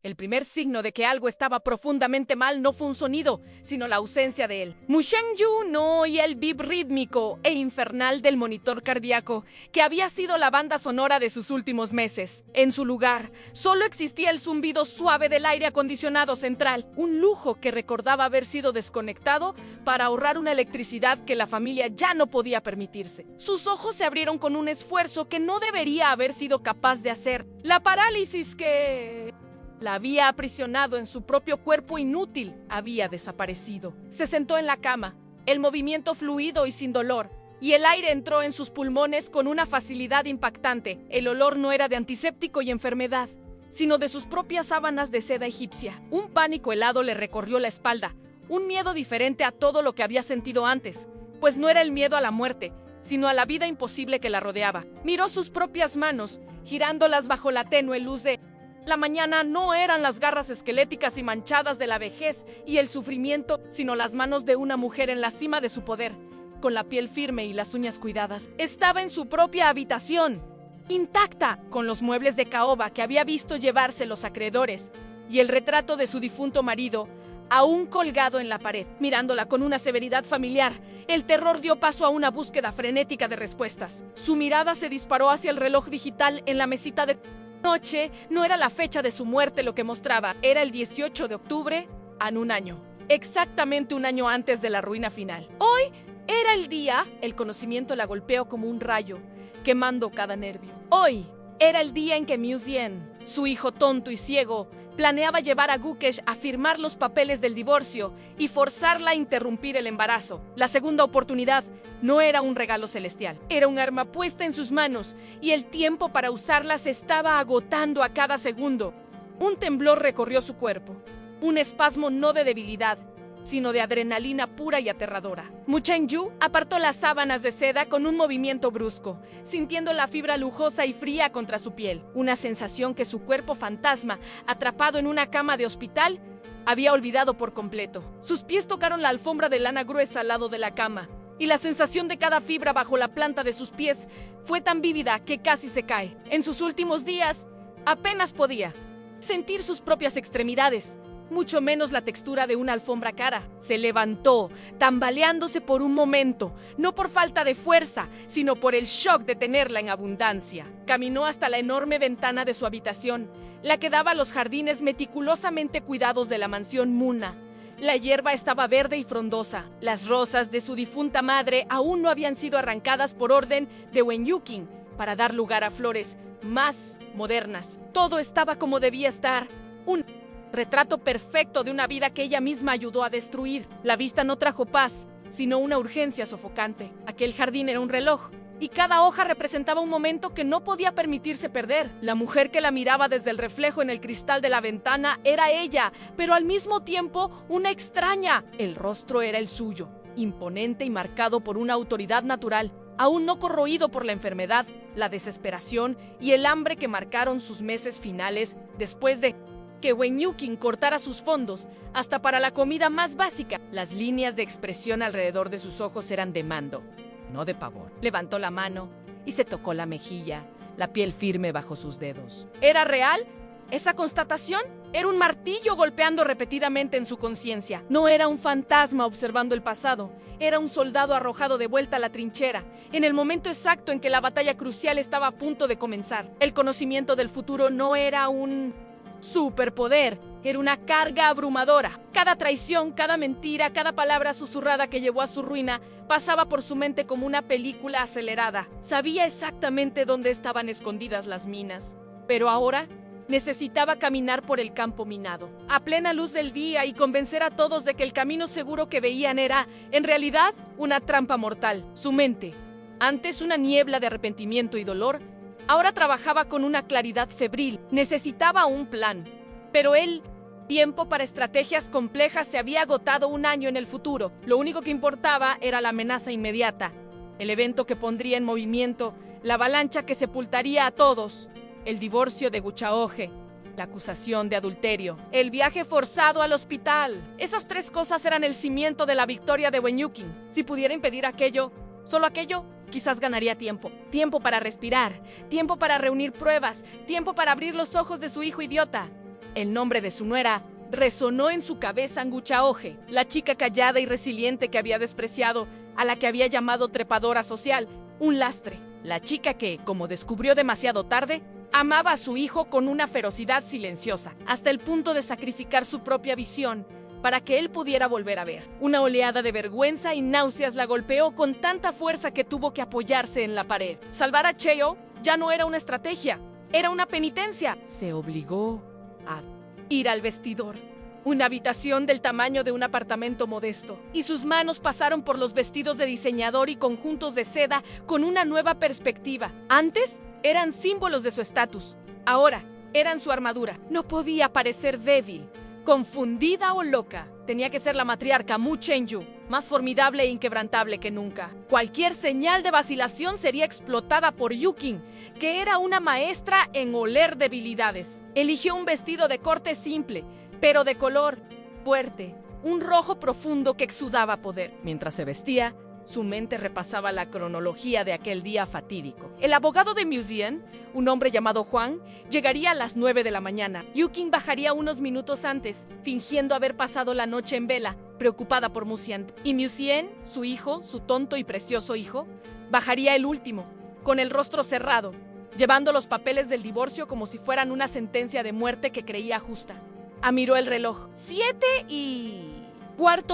El primer signo de que algo estaba profundamente mal no fue un sonido, sino la ausencia de él. Mu Shengyu no oía el bip rítmico e infernal del monitor cardíaco, que había sido la banda sonora de sus últimos meses. En su lugar, solo existía el zumbido suave del aire acondicionado central, un lujo que recordaba haber sido desconectado para ahorrar una electricidad que la familia ya no podía permitirse. Sus ojos se abrieron con un esfuerzo que no debería haber sido capaz de hacer. La parálisis que la había aprisionado en su propio cuerpo inútil había desaparecido. Se sentó en la cama, el movimiento fluido y sin dolor, y el aire entró en sus pulmones con una facilidad impactante. El olor no era de antiséptico y enfermedad, sino de sus propias sábanas de seda egipcia. Un pánico helado le recorrió la espalda, un miedo diferente a todo lo que había sentido antes, pues no era el miedo a la muerte, sino a la vida imposible que la rodeaba. Miró sus propias manos, girándolas bajo la tenue luz de la mañana. No eran las garras esqueléticas y manchadas de la vejez y el sufrimiento, sino las manos de una mujer en la cima de su poder, con la piel firme y las uñas cuidadas. Estaba en su propia habitación, intacta, con los muebles de caoba que había visto llevarse los acreedores y el retrato de su difunto marido aún colgado en la pared. Mirándola con una severidad familiar, el terror dio paso a una búsqueda frenética de respuestas. Su mirada se disparó hacia el reloj digital en la mesita de noche. No era la fecha de su muerte lo que mostraba, era el 18 de octubre, en un año. Exactamente un año antes de la ruina final. Hoy era el día, el conocimiento la golpeó como un rayo, quemando cada nervio. Hoy era el día en que Mu Zien, su hijo tonto y ciego, planeaba llevar a Gukesh a firmar los papeles del divorcio y forzarla a interrumpir el embarazo. La segunda oportunidad no era un regalo celestial, era un arma puesta en sus manos y el tiempo para usarla se estaba agotando a cada segundo. Un temblor recorrió su cuerpo, un espasmo no de debilidad, sino de adrenalina pura y aterradora. Mu Shengyu apartó las sábanas de seda con un movimiento brusco, sintiendo la fibra lujosa y fría contra su piel, una sensación que su cuerpo fantasma, atrapado en una cama de hospital, había olvidado por completo. Sus pies tocaron la alfombra de lana gruesa al lado de la cama, y la sensación de cada fibra bajo la planta de sus pies fue tan vívida que casi se cae. En sus últimos días, apenas podía sentir sus propias extremidades, mucho menos la textura de una alfombra cara. Se levantó, tambaleándose por un momento, no por falta de fuerza, sino por el shock de tenerla en abundancia. Caminó hasta la enorme ventana de su habitación, la que daba a los jardines meticulosamente cuidados de la mansión Muna. La hierba estaba verde y frondosa. Las rosas de su difunta madre aún no habían sido arrancadas por orden de Wen Yuqing para dar lugar a flores más modernas. Todo estaba como debía estar. Un retrato perfecto de una vida que ella misma ayudó a destruir. La vista no trajo paz, sino una urgencia sofocante. Aquel jardín era un reloj, y cada hoja representaba un momento que no podía permitirse perder. La mujer que la miraba desde el reflejo en el cristal de la ventana era ella, pero al mismo tiempo una extraña. El rostro era el suyo, imponente y marcado por una autoridad natural, aún no corroído por la enfermedad, la desesperación y el hambre que marcaron sus meses finales después de que Wen Yuqing cortara sus fondos hasta para la comida más básica. Las líneas de expresión alrededor de sus ojos eran de mando, no de pavor. Levantó la mano y se tocó la mejilla, la piel firme bajo sus dedos. ¿Era real esa constatación? Era un martillo golpeando repetidamente en su conciencia. No era un fantasma observando el pasado, era un soldado arrojado de vuelta a la trinchera, en el momento exacto en que la batalla crucial estaba a punto de comenzar. El conocimiento del futuro no era un superpoder, era una carga abrumadora. Cada traición, cada mentira, cada palabra susurrada que llevó a su ruina pasaba por su mente como una película acelerada. Sabía exactamente dónde estaban escondidas las minas, pero ahora necesitaba caminar por el campo minado, a plena luz del día, y convencer a todos de que el camino seguro que veían era, en realidad, una trampa mortal. Su mente, antes una niebla de arrepentimiento y dolor, ahora trabajaba con una claridad febril. Necesitaba un plan, pero el tiempo para estrategias complejas se había agotado un año en el futuro. Lo único que importaba era la amenaza inmediata, el evento que pondría en movimiento la avalancha que sepultaría a todos: el divorcio de Guchaoje, la acusación de adulterio, el viaje forzado al hospital. Esas tres cosas eran el cimiento de la victoria de Wen Yuqing. Si pudiera impedir aquello, solo aquello, quizás ganaría tiempo. Tiempo para respirar, tiempo para reunir pruebas, tiempo para abrir los ojos de su hijo idiota. El nombre de su nuera resonó en su cabeza Nguchaoje, la chica callada y resiliente que había despreciado, a la que había llamado trepadora social, un lastre. La chica que, como descubrió demasiado tarde, amaba a su hijo con una ferocidad silenciosa, hasta el punto de sacrificar su propia visión para que él pudiera volver a ver. Una oleada de vergüenza y náuseas la golpeó con tanta fuerza que tuvo que apoyarse en la pared. Salvar a Cheo ya no era una estrategia, era una penitencia. Se obligó a ir al vestidor, una habitación del tamaño de un apartamento modesto, y sus manos pasaron por los vestidos de diseñador y conjuntos de seda con una nueva perspectiva. Antes eran símbolos de su estatus, ahora eran su armadura. No podía parecer débil, confundida o loca. Tenía que ser la matriarca Mu Chengyu, más formidable e inquebrantable que nunca. Cualquier señal de vacilación sería explotada por Yukin, que era una maestra en oler debilidades. Eligió un vestido de corte simple, pero de color fuerte, un rojo profundo que exudaba poder. Mientras se vestía, su mente repasaba la cronología de aquel día fatídico. El abogado de Museum, un hombre llamado Juan, llegaría a las 9 de la mañana. Yukin bajaría unos minutos antes, fingiendo haber pasado la noche en vela, preocupada por Museum. Y Museum, su hijo, su tonto y precioso hijo, bajaría el último, con el rostro cerrado, llevando los papeles del divorcio como si fueran una sentencia de muerte que creía justa. Miró el reloj. 7:15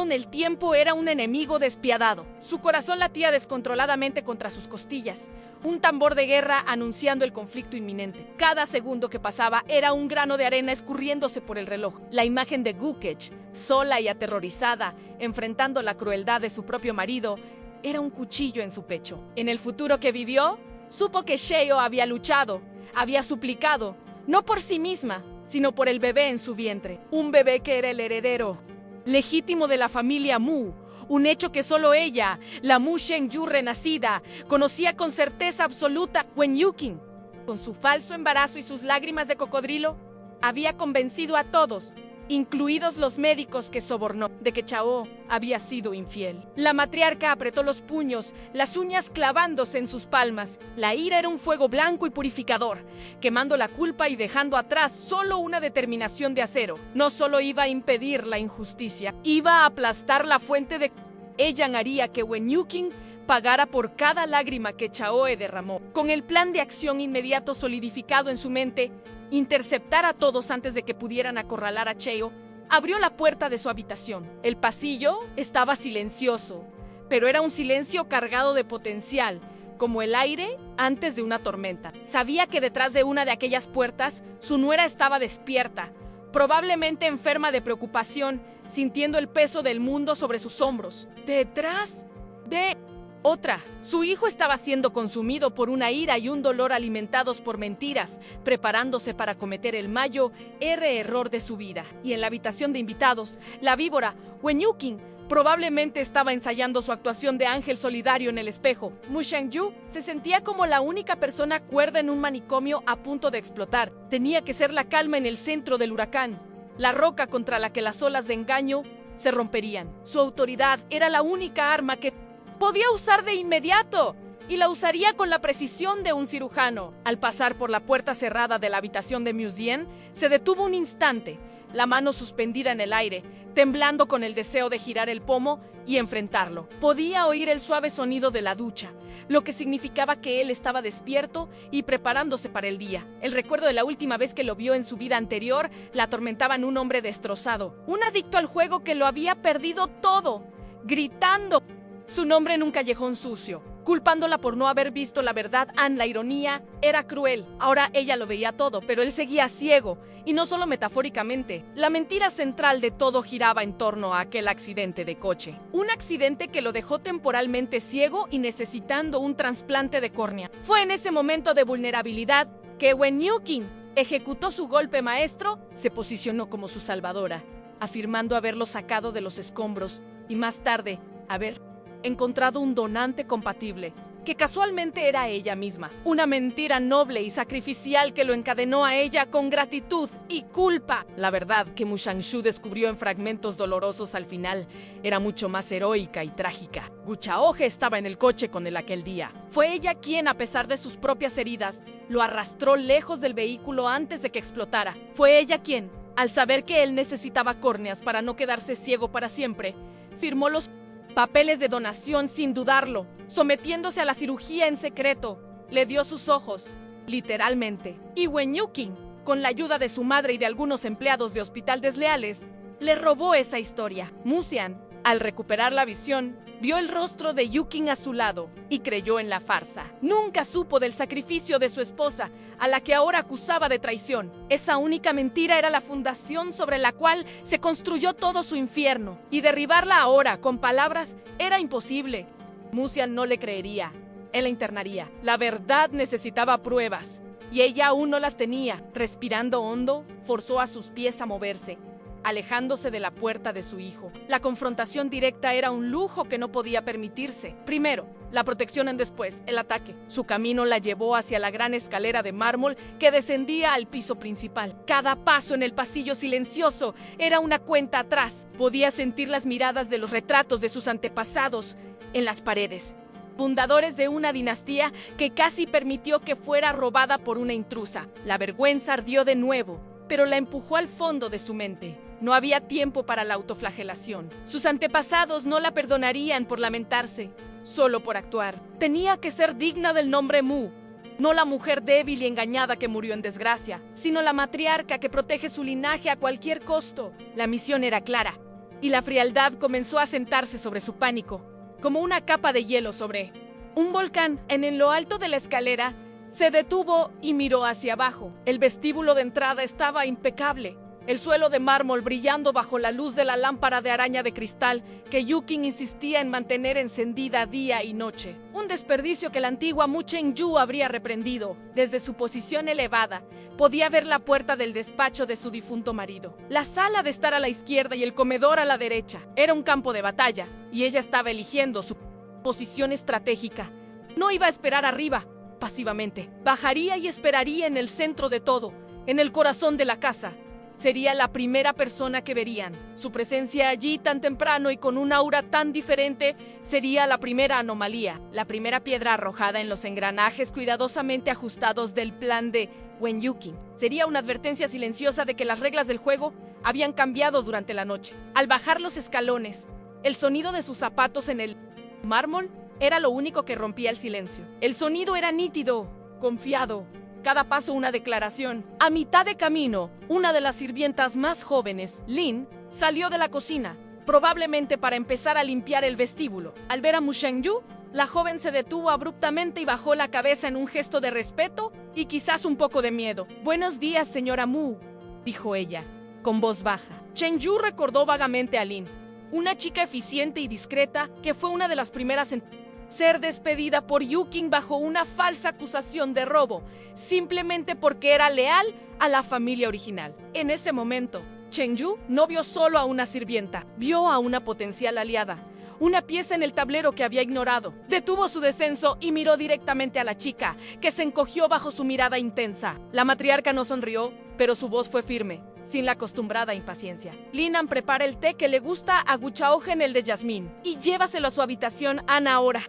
en el tiempo era un enemigo despiadado. Su corazón latía descontroladamente contra sus costillas, un tambor de guerra anunciando el conflicto inminente. Cada segundo que pasaba era un grano de arena escurriéndose por el reloj. La imagen de Gukech, sola y aterrorizada, enfrentando la crueldad de su propio marido, era un cuchillo en su pecho. En el futuro que vivió, supo que Cheo había luchado, había suplicado, no por sí misma, sino por el bebé en su vientre. Un bebé que era el heredero legítimo de la familia Mu, un hecho que solo ella, la Mu Shengyu renacida, conocía con certeza absoluta. Wen Yukin, con su falso embarazo y sus lágrimas de cocodrilo, había convencido a todos, incluidos los médicos que sobornó, de que Chao había sido infiel. La matriarca apretó los puños, las uñas clavándose en sus palmas. La ira era un fuego blanco y purificador, quemando la culpa y dejando atrás solo una determinación de acero. No solo iba a impedir la injusticia, iba a aplastar la fuente de... Ella haría que Wen Yukin pagara por cada lágrima que Chaoe derramó. Con el plan de acción inmediato solidificado en su mente, interceptar a todos antes de que pudieran acorralar a Cheo, abrió la puerta de su habitación. El pasillo estaba silencioso, pero era un silencio cargado de potencial, como el aire antes de una tormenta. Sabía que detrás de una de aquellas puertas, su nuera estaba despierta, probablemente enferma de preocupación, sintiendo el peso del mundo sobre sus hombros. Detrás de otra, su hijo estaba siendo consumido por una ira y un dolor alimentados por mentiras, preparándose para cometer el mayor error de su vida. Y en la habitación de invitados, la víbora, Wen Yukin, probablemente estaba ensayando su actuación de ángel solidario en el espejo. Mu Shengyu se sentía como la única persona cuerda en un manicomio a punto de explotar. Tenía que ser la calma en el centro del huracán, la roca contra la que las olas de engaño se romperían. Su autoridad era la única arma que podía usar de inmediato, y la usaría con la precisión de un cirujano. Al pasar por la puerta cerrada de la habitación de Museum, se detuvo un instante, la mano suspendida en el aire, temblando con el deseo de girar el pomo y enfrentarlo. Podía oír el suave sonido de la ducha, lo que significaba que él estaba despierto y preparándose para el día. El recuerdo de la última vez que lo vio en su vida anterior la atormentaba en un hombre destrozado, un adicto al juego que lo había perdido todo, gritando su nombre en un callejón sucio, culpándola por no haber visto la verdad. La ironía era cruel. Ahora ella lo veía todo, pero él seguía ciego, y no solo metafóricamente. La mentira central de todo giraba en torno a aquel accidente de coche. Un accidente que lo dejó temporalmente ciego y necesitando un trasplante de córnea. Fue en ese momento de vulnerabilidad que Wen Yukin ejecutó su golpe maestro, se posicionó como su salvadora, afirmando haberlo sacado de los escombros y más tarde haber encontrado un donante compatible, que casualmente era ella misma. Una mentira noble y sacrificial que lo encadenó a ella con gratitud y culpa. La verdad que Mu Shangshu descubrió en fragmentos dolorosos al final era mucho más heroica y trágica. Guchaoje estaba en el coche con él aquel día. Fue ella quien, a pesar de sus propias heridas, lo arrastró lejos del vehículo antes de que explotara. Fue ella quien, Al saber que él necesitaba córneas para no quedarse ciego para siempre, firmó los papeles de donación sin dudarlo, sometiéndose a la cirugía en secreto. Le dio sus ojos, literalmente. Y Wen Yuqing, con la ayuda de su madre y de algunos empleados de hospital desleales, le robó esa historia. Musian, al recuperar la visión, vio el rostro de Yuqing a su lado y creyó en la farsa. Nunca supo del sacrificio de su esposa, a la que ahora acusaba de traición. Esa única mentira era la fundación sobre la cual se construyó todo su infierno, y derribarla ahora con palabras era imposible. Musian no le creería. Él la internaría. La verdad necesitaba pruebas, y ella aún no las tenía. Respirando hondo, forzó a sus pies a moverse, alejándose de la puerta de su hijo. La confrontación directa era un lujo que no podía permitirse. Primero, la protección, en después, el ataque. Su camino la llevó hacia la gran escalera de mármol que descendía al piso principal. Cada paso en el pasillo silencioso era una cuenta atrás. Podía sentir las miradas de los retratos de sus antepasados en las paredes, fundadores de una dinastía que casi permitió que fuera robada por una intrusa. La vergüenza ardió de nuevo, pero la empujó al fondo de su mente. No había tiempo para la autoflagelación. Sus antepasados no la perdonarían por lamentarse, solo por actuar. Tenía que ser digna del nombre Mu, no la mujer débil y engañada que murió en desgracia, sino la matriarca que protege su linaje a cualquier costo. La misión era clara, y la frialdad comenzó a sentarse sobre su pánico, como una capa de hielo sobre un volcán. En lo alto de la escalera, se detuvo y miró hacia abajo. El vestíbulo de entrada estaba impecable, el suelo de mármol brillando bajo la luz de la lámpara de araña de cristal que Yuqing insistía en mantener encendida día y noche. Un desperdicio que la antigua Mu Chengyu habría reprendido. Desde su posición elevada, podía ver la puerta del despacho de su difunto marido. La sala de estar a la izquierda y el comedor a la derecha. Era un campo de batalla, y ella estaba eligiendo su posición estratégica. No iba a esperar arriba, pasivamente. Bajaría y esperaría en el centro de todo, en el corazón de la casa. Sería la primera persona que verían. Su presencia allí tan temprano y con un aura tan diferente sería la primera anomalía, la primera piedra arrojada en los engranajes cuidadosamente ajustados del plan de Wen Yuqing. Sería una advertencia silenciosa de que las reglas del juego habían cambiado durante la noche. Al bajar los escalones, el sonido de sus zapatos en el mármol era lo único que rompía el silencio. El sonido era nítido, confiado. Cada paso una declaración. A mitad de camino, una de las sirvientas más jóvenes, Lin, salió de la cocina, probablemente para empezar a limpiar el vestíbulo. Al ver a Mu Chengyu, la joven se detuvo abruptamente y bajó la cabeza en un gesto de respeto y quizás un poco de miedo. «Buenos días, señora Mu», dijo ella, con voz baja. Chengyu recordó vagamente a Lin, una chica eficiente y discreta que fue una de las primeras en ser despedida por Yuqing bajo una falsa acusación de robo, simplemente porque era leal a la familia original. En ese momento, Chengyu no vio solo a una sirvienta, vio a una potencial aliada, una pieza en el tablero que había ignorado. Detuvo su descenso y miró directamente a la chica, que se encogió bajo su mirada intensa. La matriarca no sonrió, pero su voz fue firme, sin la acostumbrada impaciencia. Linan, prepara el té que le gusta a Guchaogen, el de Yasmín, y llévaselo a su habitación, Ana, ahora.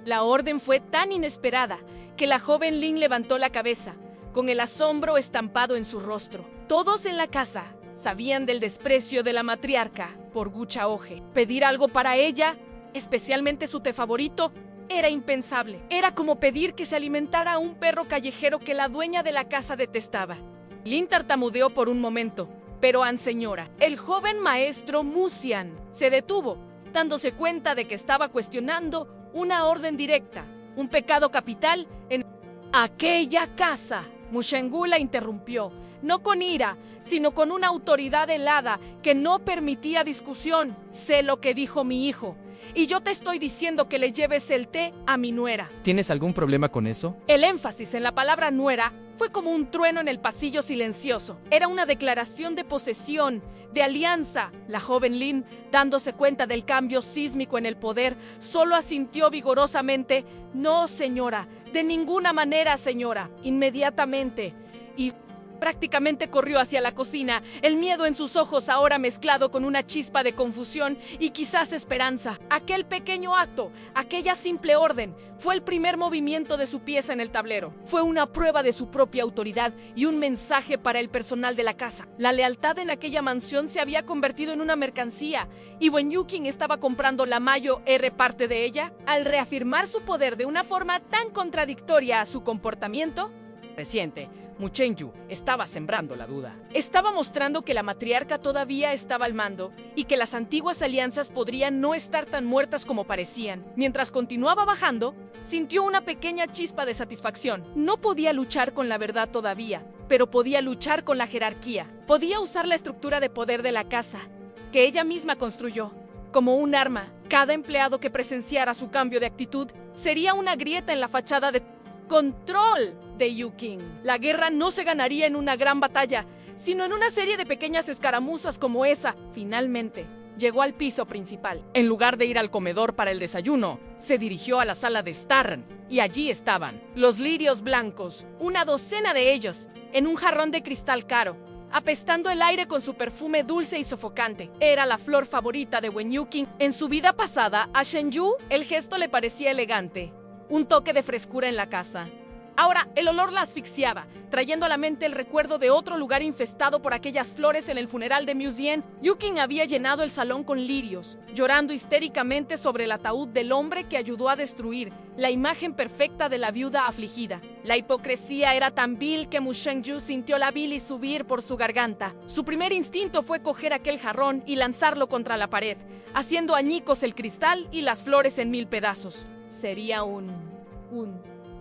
La orden fue tan inesperada que la joven Lin levantó la cabeza, con el asombro estampado en su rostro. Todos en la casa sabían del desprecio de la matriarca por Guchaoge. Pedir algo para ella, especialmente su té favorito, era impensable. Era como pedir que se alimentara a un perro callejero que la dueña de la casa detestaba. Lin tartamudeó por un momento, pero señora, el joven maestro Musian se detuvo, dándose cuenta de que estaba cuestionando una orden directa, un pecado capital en aquella casa. Mu Chengyu la interrumpió, no con ira, sino con una autoridad helada que no permitía discusión. Sé lo que dijo mi hijo, y yo te estoy diciendo que le lleves el té a mi nuera. ¿Tienes algún problema con eso? El énfasis en la palabra nuera fue como un trueno en el pasillo silencioso. Era una declaración de posesión, de alianza. La joven Lin, dándose cuenta del cambio sísmico en el poder, solo asintió vigorosamente: «No, señora, de ninguna manera, señora». Inmediatamente, y Prácticamente corrió hacia la cocina, el miedo en sus ojos ahora mezclado con una chispa de confusión y quizás esperanza. Aquel pequeño acto, aquella simple orden, fue el primer movimiento de su pieza en el tablero. Fue una prueba de su propia autoridad y un mensaje para el personal de la casa. La lealtad en aquella mansión se había convertido en una mercancía y Wen Yuqing estaba comprando la Mayo R parte de ella. Al reafirmar su poder de una forma tan contradictoria a su comportamiento reciente, Mu Chengyu estaba sembrando la duda. Estaba mostrando que la matriarca todavía estaba al mando y que las antiguas alianzas podrían no estar tan muertas como parecían. Mientras continuaba bajando, sintió una pequeña chispa de satisfacción. No podía luchar con la verdad todavía, pero podía luchar con la jerarquía. Podía usar la estructura de poder de la casa, que ella misma construyó, como un arma. Cada empleado que presenciara su cambio de actitud sería una grieta en la fachada de control de Yuqing. La guerra no se ganaría en una gran batalla, sino en una serie de pequeñas escaramuzas como esa. Finalmente, llegó al piso principal. En lugar de ir al comedor para el desayuno, se dirigió a la sala de estar, y allí estaban los lirios blancos, una docena de ellos, en un jarrón de cristal caro, apestando el aire con su perfume dulce y sofocante. Era la flor favorita de Wen Yuqing. En su vida pasada, a Shen Yu, el gesto le parecía elegante, un toque de frescura en la casa. Ahora, el olor la asfixiaba, trayendo a la mente el recuerdo de otro lugar infestado por aquellas flores en el funeral de Miu Zian. Yuqing había llenado el salón con lirios, llorando histéricamente sobre el ataúd del hombre que ayudó a destruir la imagen perfecta de la viuda afligida. La hipocresía era tan vil que Mu Chengyu sintió la bilis subir por su garganta. Su primer instinto fue coger aquel jarrón y lanzarlo contra la pared, haciendo añicos el cristal y las flores en 1000 pedazos. Sería un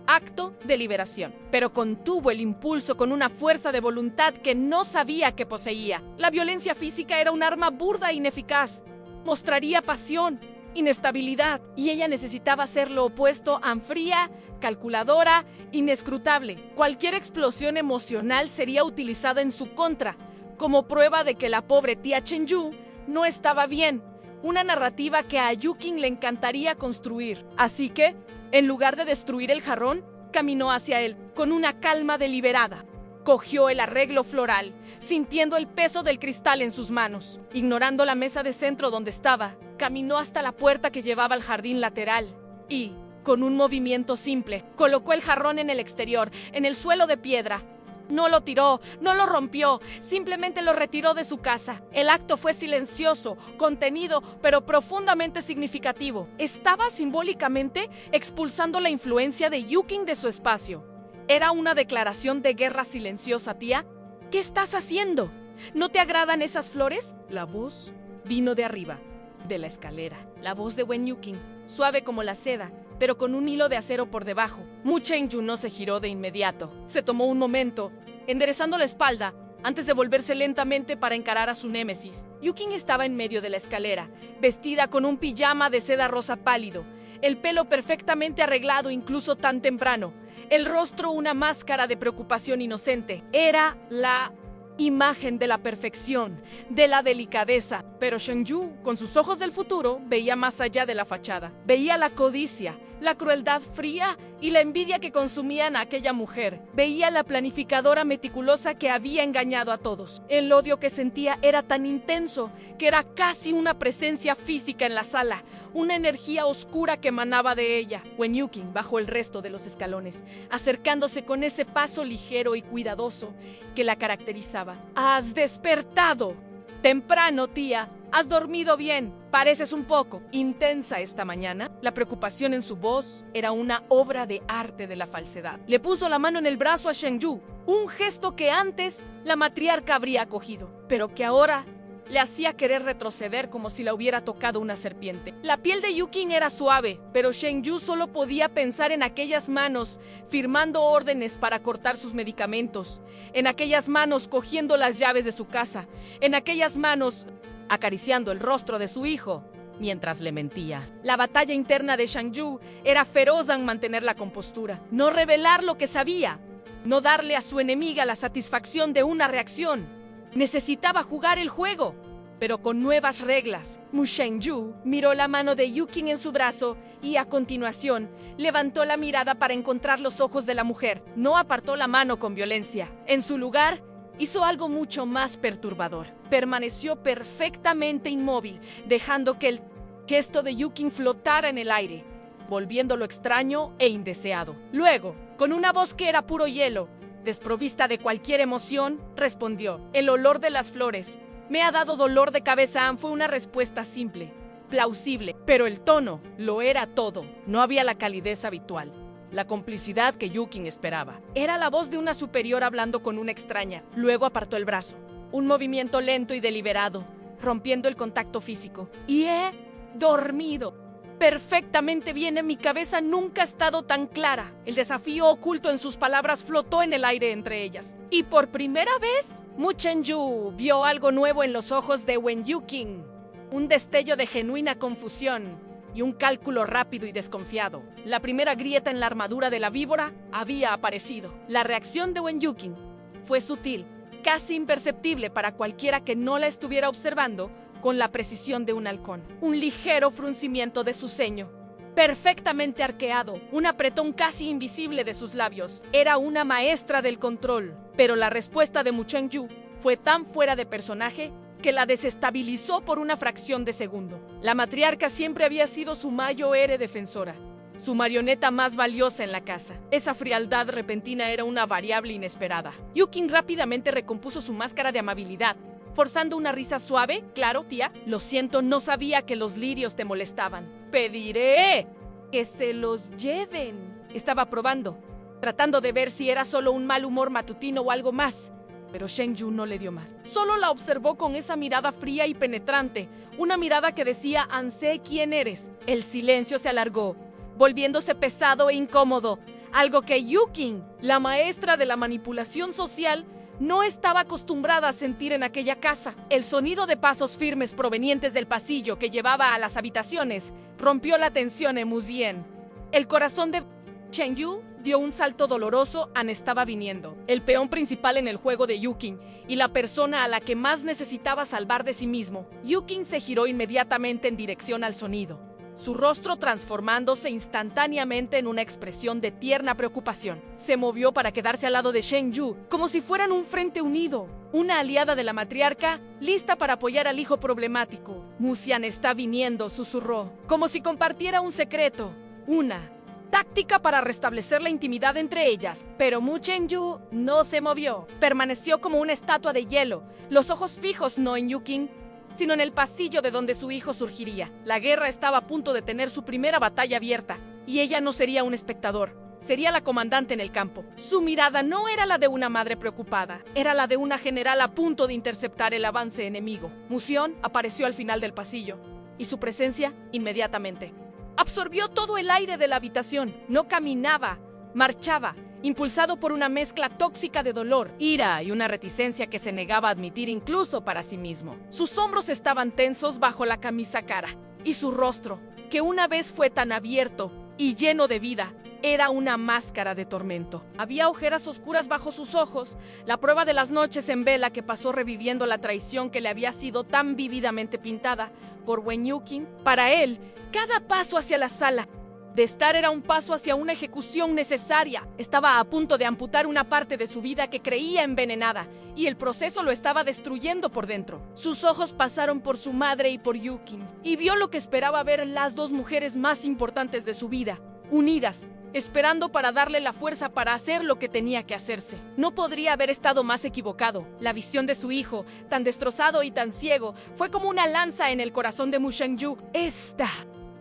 acto de liberación, pero contuvo el impulso con una fuerza de voluntad que no sabía que poseía. La violencia física era un arma burda e ineficaz. Mostraría pasión, inestabilidad, y ella necesitaba ser lo opuesto a fría, calculadora, inescrutable. Cualquier explosión emocional sería utilizada en su contra, como prueba de que la pobre tía Chengyu no estaba bien. Una narrativa que a Yuqing le encantaría construir. Así que, en lugar de destruir el jarrón, caminó hacia él con una calma deliberada. Cogió el arreglo floral, sintiendo el peso del cristal en sus manos. Ignorando la mesa de centro donde estaba, caminó hasta la puerta que llevaba al jardín lateral y, con un movimiento simple, colocó el jarrón en el exterior, en el suelo de piedra. No lo tiró, no lo rompió, simplemente lo retiró de su casa. El acto fue silencioso, contenido, pero profundamente significativo. Estaba simbólicamente expulsando la influencia de Yuqing de su espacio. Era una declaración de guerra silenciosa, tía. ¿Qué estás haciendo? ¿No te agradan esas flores? La voz vino de arriba, de la escalera. La voz de Wen Yuqing, suave como la seda, pero con un hilo de acero por debajo. Mu Chengyu no se giró de inmediato. Se tomó un momento, enderezando la espalda, antes de volverse lentamente para encarar a su némesis. Yuqing estaba en medio de la escalera, vestida con un pijama de seda rosa pálido, el pelo perfectamente arreglado incluso tan temprano, el rostro una máscara de preocupación inocente. Era la imagen de la perfección, de la delicadeza. Pero Shen Yu, con sus ojos del futuro, veía más allá de la fachada. Veía la codicia, la crueldad fría y la envidia que consumían a aquella mujer. Veía la planificadora meticulosa que había engañado a todos. El odio que sentía era tan intenso que era casi una presencia física en la sala, una energía oscura que emanaba de ella. Wen Yuqing bajó el resto de los escalones, acercándose con ese paso ligero y cuidadoso que la caracterizaba. «¡Has despertado! Temprano, tía. ¿Has dormido bien? Pareces un poco intensa esta mañana». La preocupación en su voz era una obra de arte de la falsedad. Le puso la mano en el brazo a Shen Yu, un gesto que antes la matriarca habría acogido, pero que ahora le hacía querer retroceder como si la hubiera tocado una serpiente. La piel de Yuqing era suave, pero Shen Yu solo podía pensar en aquellas manos firmando órdenes para cortar sus medicamentos, en aquellas manos cogiendo las llaves de su casa, en aquellas manos acariciando el rostro de su hijo mientras le mentía. La batalla interna de Shen Yu era feroz en mantener la compostura, no revelar lo que sabía, no darle a su enemiga la satisfacción de una reacción. Necesitaba jugar el juego, pero con nuevas reglas. Mu Shengyu miró la mano de Yuking en su brazo y, a continuación, levantó la mirada para encontrar los ojos de la mujer. No apartó la mano con violencia. En su lugar, hizo algo mucho más perturbador. Permaneció perfectamente inmóvil, dejando que el gesto de Yuking flotara en el aire, volviéndolo extraño e indeseado. Luego, con una voz que era puro hielo, desprovista de cualquier emoción, respondió: «El olor de las flores me ha dado dolor de cabeza». Fue una respuesta simple, plausible, pero el tono lo era todo. No había la calidez habitual, la complicidad que Yuking esperaba. Era la voz de una superior hablando con una extraña. Luego apartó el brazo, un movimiento lento y deliberado, rompiendo el contacto físico. «Y he dormido perfectamente bien. En mi cabeza nunca ha estado tan clara». El desafío oculto en sus palabras flotó en el aire entre ellas. Y por primera vez, Mu Shengyu vio algo nuevo en los ojos de Wen Yuking. Un destello de genuina confusión y un cálculo rápido y desconfiado. La primera grieta en la armadura de la víbora había aparecido. La reacción de Wen Yuking fue sutil, casi imperceptible para cualquiera que no la estuviera observando con la precisión de un halcón. Un ligero fruncimiento de su ceño, perfectamente arqueado, un apretón casi invisible de sus labios. Era una maestra del control, pero la respuesta de Mu Shengyu fue tan fuera de personaje que la desestabilizó por una fracción de segundo. La matriarca siempre había sido su mayor defensora, su marioneta más valiosa en la casa. Esa frialdad repentina era una variable inesperada. Yuking rápidamente recompuso su máscara de amabilidad, forzando una risa suave. «Claro, tía. Lo siento, no sabía que los lirios te molestaban. Pediré que se los lleven». Estaba probando, tratando de ver si era solo un mal humor matutino o algo más. Pero Shengyu no le dio más. Solo la observó con esa mirada fría y penetrante, una mirada que decía: «Sé quién eres». El silencio se alargó, volviéndose pesado e incómodo, algo que Yuking, la maestra de la manipulación social, no estaba acostumbrada a sentir en aquella casa. El sonido de pasos firmes provenientes del pasillo que llevaba a las habitaciones rompió la tensión en Muzien. El corazón de Shengyu dio un salto doloroso. An estaba viniendo, el peón principal en el juego de Yuking y la persona a la que más necesitaba salvar de sí mismo. Yuking se giró inmediatamente en dirección al sonido, su rostro transformándose instantáneamente en una expresión de tierna preocupación. Se movió para quedarse al lado de Shengyu, como si fueran un frente unido, una aliada de la matriarca, lista para apoyar al hijo problemático. «Muzien está viniendo», susurró, como si compartiera un secreto, una táctica para restablecer la intimidad entre ellas. Pero Mu Shengyu no se movió. Permaneció como una estatua de hielo, los ojos fijos no en Yuking, sino en el pasillo de donde su hijo surgiría. La guerra estaba a punto de tener su primera batalla abierta, y ella no sería un espectador, sería la comandante en el campo. Su mirada no era la de una madre preocupada, era la de una general a punto de interceptar el avance enemigo. Muzien apareció al final del pasillo, y su presencia, inmediatamente, absorbió todo el aire de la habitación. No caminaba, marchaba, impulsado por una mezcla tóxica de dolor, ira y una reticencia que se negaba a admitir incluso para sí mismo. Sus hombros estaban tensos bajo la camisa cara, y su rostro, que una vez fue tan abierto y lleno de vida, era una máscara de tormento. Había ojeras oscuras bajo sus ojos, la prueba de las noches en vela que pasó reviviendo la traición que le había sido tan vívidamente pintada por Wen Yuking. Para él, cada paso hacia la sala de estar era un paso hacia una ejecución necesaria. Estaba a punto de amputar una parte de su vida que creía envenenada, y el proceso lo estaba destruyendo por dentro. Sus ojos pasaron por su madre y por Yuking, y vio lo que esperaba ver: las dos mujeres más importantes de su vida, unidas, esperando para darle la fuerza para hacer lo que tenía que hacerse. No podría haber estado más equivocado. La visión de su hijo, tan destrozado y tan ciego, fue como una lanza en el corazón de Mu Shengyu. Esta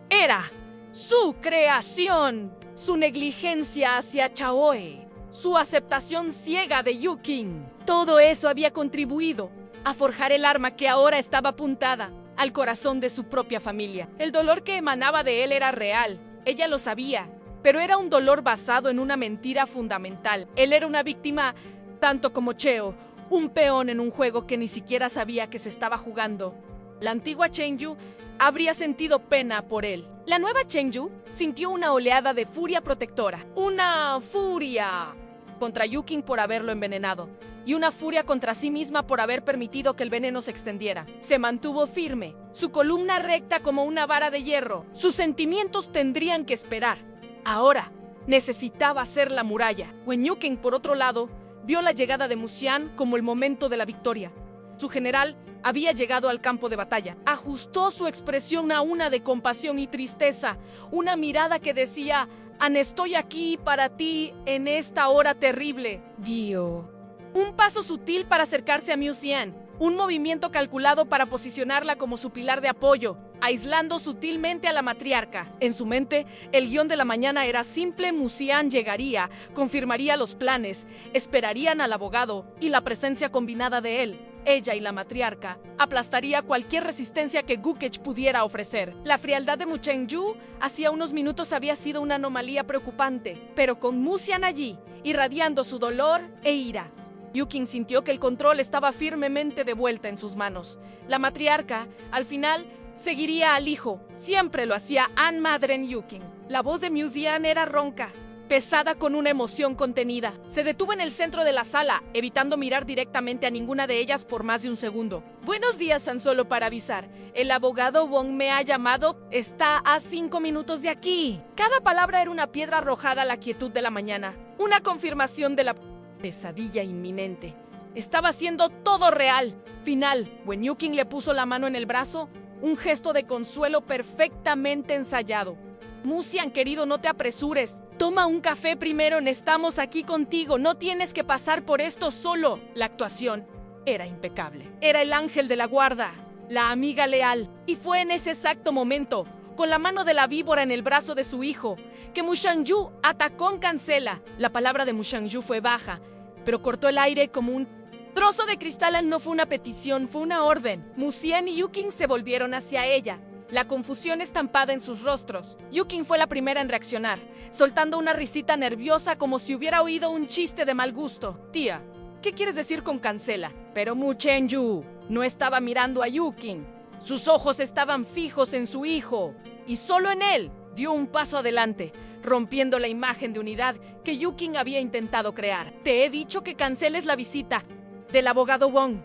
era su creación, su negligencia hacia Chaoe, su aceptación ciega de Yuking. Todo eso había contribuido a forjar el arma que ahora estaba apuntada al corazón de su propia familia. El dolor que emanaba de él era real, ella lo sabía, pero era un dolor basado en una mentira fundamental. Él era una víctima tanto como Cheo, un peón en un juego que ni siquiera sabía que se estaba jugando. La antigua Shengyu habría sentido pena por él. La nueva Shengyu sintió una oleada de furia protectora, una furia contra Yuking por haberlo envenenado, y una furia contra sí misma por haber permitido que el veneno se extendiera. Se mantuvo firme, su columna recta como una vara de hierro. Sus sentimientos tendrían que esperar. Ahora, necesitaba hacer la muralla. Wenyukin, por otro lado, vio la llegada de Musian como el momento de la victoria. Su general había llegado al campo de batalla. Ajustó su expresión a una de compasión y tristeza, una mirada que decía: «An, estoy aquí para ti en esta hora terrible». Dio un paso sutil para acercarse a Musian, un movimiento calculado para posicionarla como su pilar de apoyo, aislando sutilmente a la matriarca. En su mente, el guión de la mañana era simple: Musian llegaría, confirmaría los planes, esperarían al abogado y la presencia combinada de él. Ella y la matriarca aplastaría cualquier resistencia que Gukech pudiera ofrecer. La frialdad de Musheng-yu hacía unos minutos había sido una anomalía preocupante, pero con Musian allí, irradiando su dolor e ira, Yukin sintió que el control estaba firmemente de vuelta en sus manos. La matriarca, al final, seguiría al hijo. Siempre lo hacía An Madren Yukin. La voz de Musian era ronca, pesada, con una emoción contenida. Se detuvo en el centro de la sala, evitando mirar directamente a ninguna de ellas por más de un segundo. «Buenos días, tan solo para avisar. El abogado Wong me ha llamado. Está a 5 minutos de aquí». Cada palabra era una piedra arrojada a la quietud de la mañana. Una confirmación de la pesadilla inminente. Estaba haciendo todo real. Final. Wenyukin le puso la mano en el brazo, un gesto de consuelo perfectamente ensayado. «Musian, querido, no te apresures. Toma un café primero. Estamos aquí contigo. No tienes que pasar por esto solo». La actuación era impecable. Era el ángel de la guarda, la amiga leal. Y fue en ese exacto momento, con la mano de la víbora en el brazo de su hijo, que Musheng-yu atacó en Cancela. La palabra de Musheng-yu fue baja, pero cortó el aire como un trozo de cristal. No fue una petición, fue una orden. Musian y Yukin se volvieron hacia ella, la confusión estampada en sus rostros. Yukin fue la primera en reaccionar, soltando una risita nerviosa como si hubiera oído un chiste de mal gusto. «Tía, ¿qué quieres decir con Cancela?» Pero Musheng-yu no estaba mirando a Yukin. Sus ojos estaban fijos en su hijo, y solo en él. Dio un paso adelante, rompiendo la imagen de unidad que Yukin había intentado crear. «Te he dicho que canceles la visita del abogado Wong.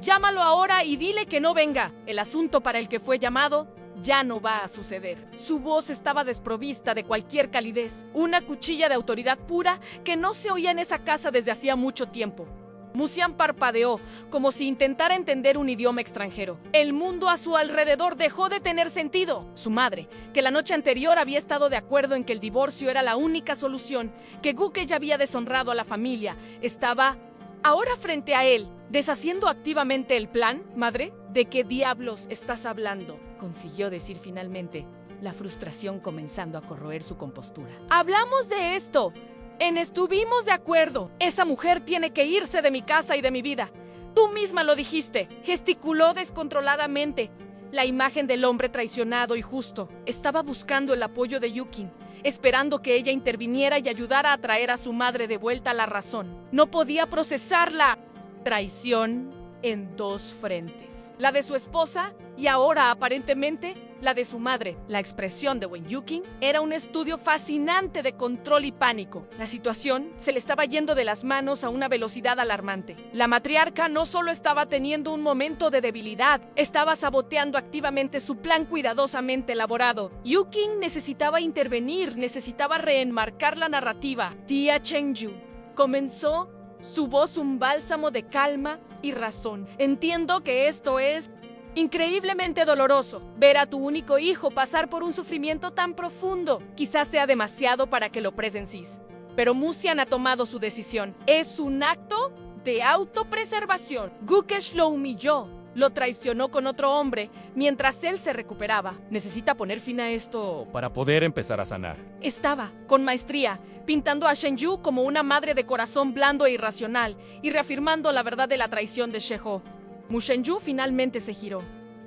Llámalo ahora y dile que no venga. El asunto para el que fue llamado ya no va a suceder». Su voz estaba desprovista de cualquier calidez, una cuchilla de autoridad pura que no se oía en esa casa desde hacía mucho tiempo. Musian parpadeó, como si intentara entender un idioma extranjero. El mundo a su alrededor dejó de tener sentido. Su madre, que la noche anterior había estado de acuerdo en que el divorcio era la única solución, que Gukech ya había deshonrado a la familia, estaba ahora frente a él, deshaciendo activamente el plan. «Madre, ¿de qué diablos estás hablando?», consiguió decir finalmente, la frustración comenzando a corroer su compostura. «Hablamos de esto. Estuvimos de acuerdo. Esa mujer tiene que irse de mi casa y de mi vida. Tú misma lo dijiste». Gesticuló descontroladamente. La imagen del hombre traicionado y justo. Estaba buscando el apoyo de Yukin, esperando que ella interviniera y ayudara a traer a su madre de vuelta a la razón. No podía procesar la traición en dos frentes: la de su esposa y ahora, aparentemente, la de su madre. La expresión de Wenyukin era un estudio fascinante de control y pánico. La situación se le estaba yendo de las manos a una velocidad alarmante. La matriarca no solo estaba teniendo un momento de debilidad, estaba saboteando activamente su plan cuidadosamente elaborado. Yukin necesitaba intervenir, necesitaba reenmarcar la narrativa. «Tía Cheng-yu», comenzó, su voz un bálsamo de calma y razón. «Entiendo que esto es increíblemente doloroso. Ver a tu único hijo pasar por un sufrimiento tan profundo quizás sea demasiado para que lo presencies. Pero Musian ha tomado su decisión. Es un acto de autopreservación. Gukech lo humilló, lo traicionó con otro hombre mientras él se recuperaba. Necesita poner fin a esto para poder empezar a sanar». Estaba, con maestría, pintando a Shen-yu como una madre de corazón blando e irracional y reafirmando la verdad de la traición de Sheho. Musheng-yu finalmente se giró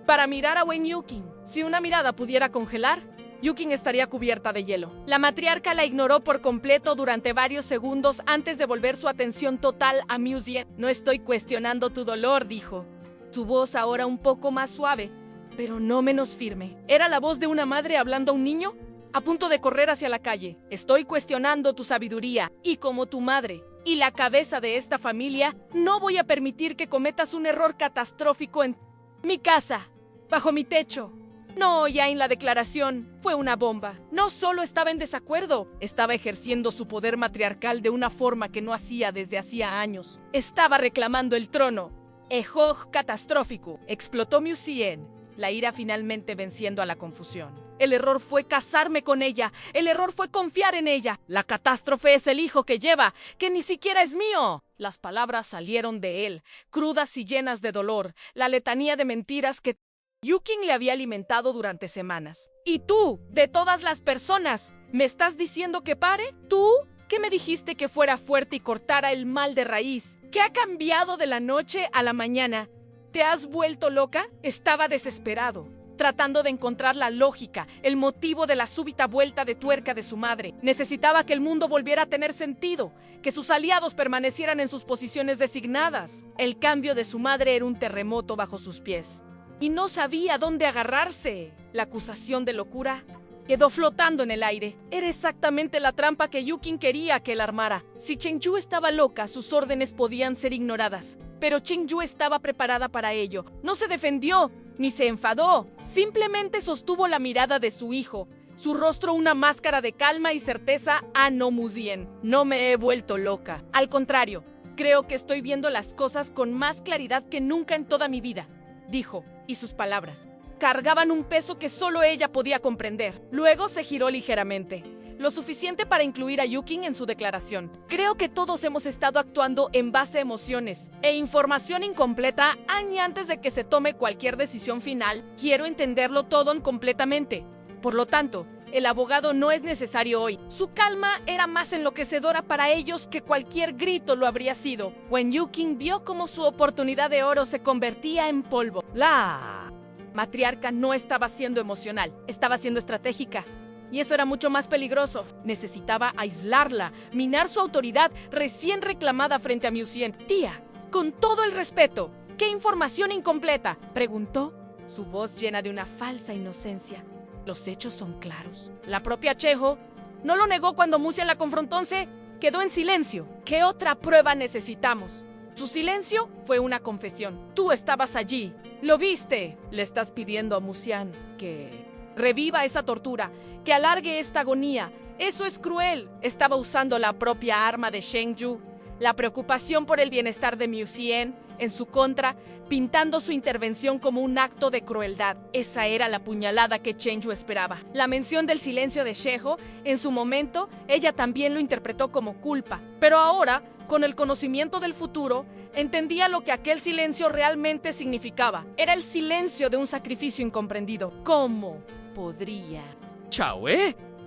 para mirar a Wenyukin. Si una mirada pudiera congelar, Yukin estaría cubierta de hielo. La matriarca la ignoró por completo durante varios segundos antes de volver su atención total a Musian. «No estoy cuestionando tu dolor», dijo. Su voz ahora un poco más suave, pero no menos firme. ¿Era la voz de una madre hablando a un niño a punto de correr hacia la calle? «Estoy cuestionando tu sabiduría y, como tu madre, y la cabeza de esta familia, no voy a permitir que cometas un error catastrófico en mi casa, bajo mi techo. No, ya en la declaración fue una bomba. No solo estaba en desacuerdo, estaba ejerciendo su poder matriarcal de una forma que no hacía desde hacía años. Estaba reclamando el trono. Error catastrófico. Explotó Musien, la ira finalmente venciendo a la confusión. El error fue casarme con ella. El error fue confiar en ella. La catástrofe es el hijo que lleva, que ni siquiera es mío. Las palabras salieron de él, crudas y llenas de dolor. La letanía de mentiras que Yukin le había alimentado durante semanas. ¿Y tú, de todas las personas, me estás diciendo que pare? ¿Tú? ¿Qué me dijiste que fuera fuerte y cortara el mal de raíz? ¿Qué ha cambiado de la noche a la mañana? ¿Te has vuelto loca? Estaba desesperado, tratando de encontrar la lógica, el motivo de la súbita vuelta de tuerca de su madre. Necesitaba que el mundo volviera a tener sentido, que sus aliados permanecieran en sus posiciones designadas. El cambio de su madre era un terremoto bajo sus pies. Y no sabía dónde agarrarse. La acusación de locura quedó flotando en el aire. Era exactamente la trampa que Yukin quería que él armara. Si Chengyu estaba loca, sus órdenes podían ser ignoradas. Pero Chengyu estaba preparada para ello. No se defendió, ni se enfadó. Simplemente sostuvo la mirada de su hijo. Su rostro una máscara de calma y certeza a no Musien. No me he vuelto loca. Al contrario, creo que estoy viendo las cosas con más claridad que nunca en toda mi vida, dijo. Y sus palabras cargaban un peso que solo ella podía comprender. Luego se giró ligeramente, lo suficiente para incluir a Yukin en su declaración. Creo que todos hemos estado actuando en base a emociones e información incompleta antes de que se tome cualquier decisión final. Quiero entenderlo todo completamente. Por lo tanto, el abogado no es necesario hoy. Su calma era más enloquecedora para ellos que cualquier grito lo habría sido. When Yukin vio cómo su oportunidad de oro se convertía en polvo. La matriarca no estaba siendo emocional, estaba siendo estratégica. Y eso era mucho más peligroso. Necesitaba aislarla, minar su autoridad recién reclamada frente a Musien. Tía, con todo el respeto, ¿qué información incompleta?, preguntó, su voz llena de una falsa inocencia. Los hechos son claros. La propia Cheho no lo negó cuando Musien la confrontó, se quedó en silencio. ¿Qué otra prueba necesitamos? Su silencio fue una confesión. Tú estabas allí. ¿Lo viste? Le estás pidiendo a Musien que reviva esa tortura, que alargue esta agonía. Eso es cruel. Estaba usando la propia arma de Chengyu. La preocupación por el bienestar de Musien en su contra, pintando su intervención como un acto de crueldad. Esa era la puñalada que Chengyu esperaba. La mención del silencio de Cheho, en su momento, ella también lo interpretó como culpa. Pero ahora, con el conocimiento del futuro, entendía lo que aquel silencio realmente significaba. Era el silencio de un sacrificio incomprendido. ¿Cómo podría Chao,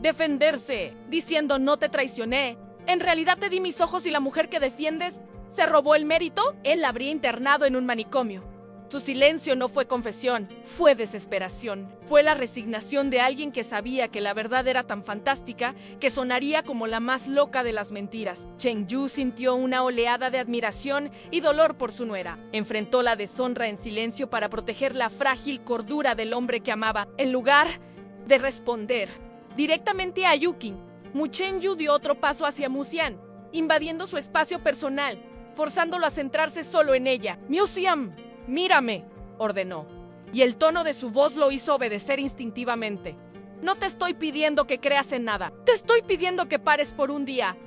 defenderse, diciendo no te traicioné? ¿En realidad te di mis ojos y la mujer que defiendes se robó el mérito? Él la habría internado en un manicomio. Su silencio no fue confesión, fue desesperación. Fue la resignación de alguien que sabía que la verdad era tan fantástica que sonaría como la más loca de las mentiras. Chengyu sintió una oleada de admiración y dolor por su nuera. Enfrentó la deshonra en silencio para proteger la frágil cordura del hombre que amaba. En lugar de responder directamente a Yukin, Mu Chengyu dio otro paso hacia Musien, invadiendo su espacio personal, forzándolo a centrarse solo en ella. «Musien, mírame», ordenó, y el tono de su voz lo hizo obedecer instintivamente. «No te estoy pidiendo que creas en nada. Te estoy pidiendo que pares por un día.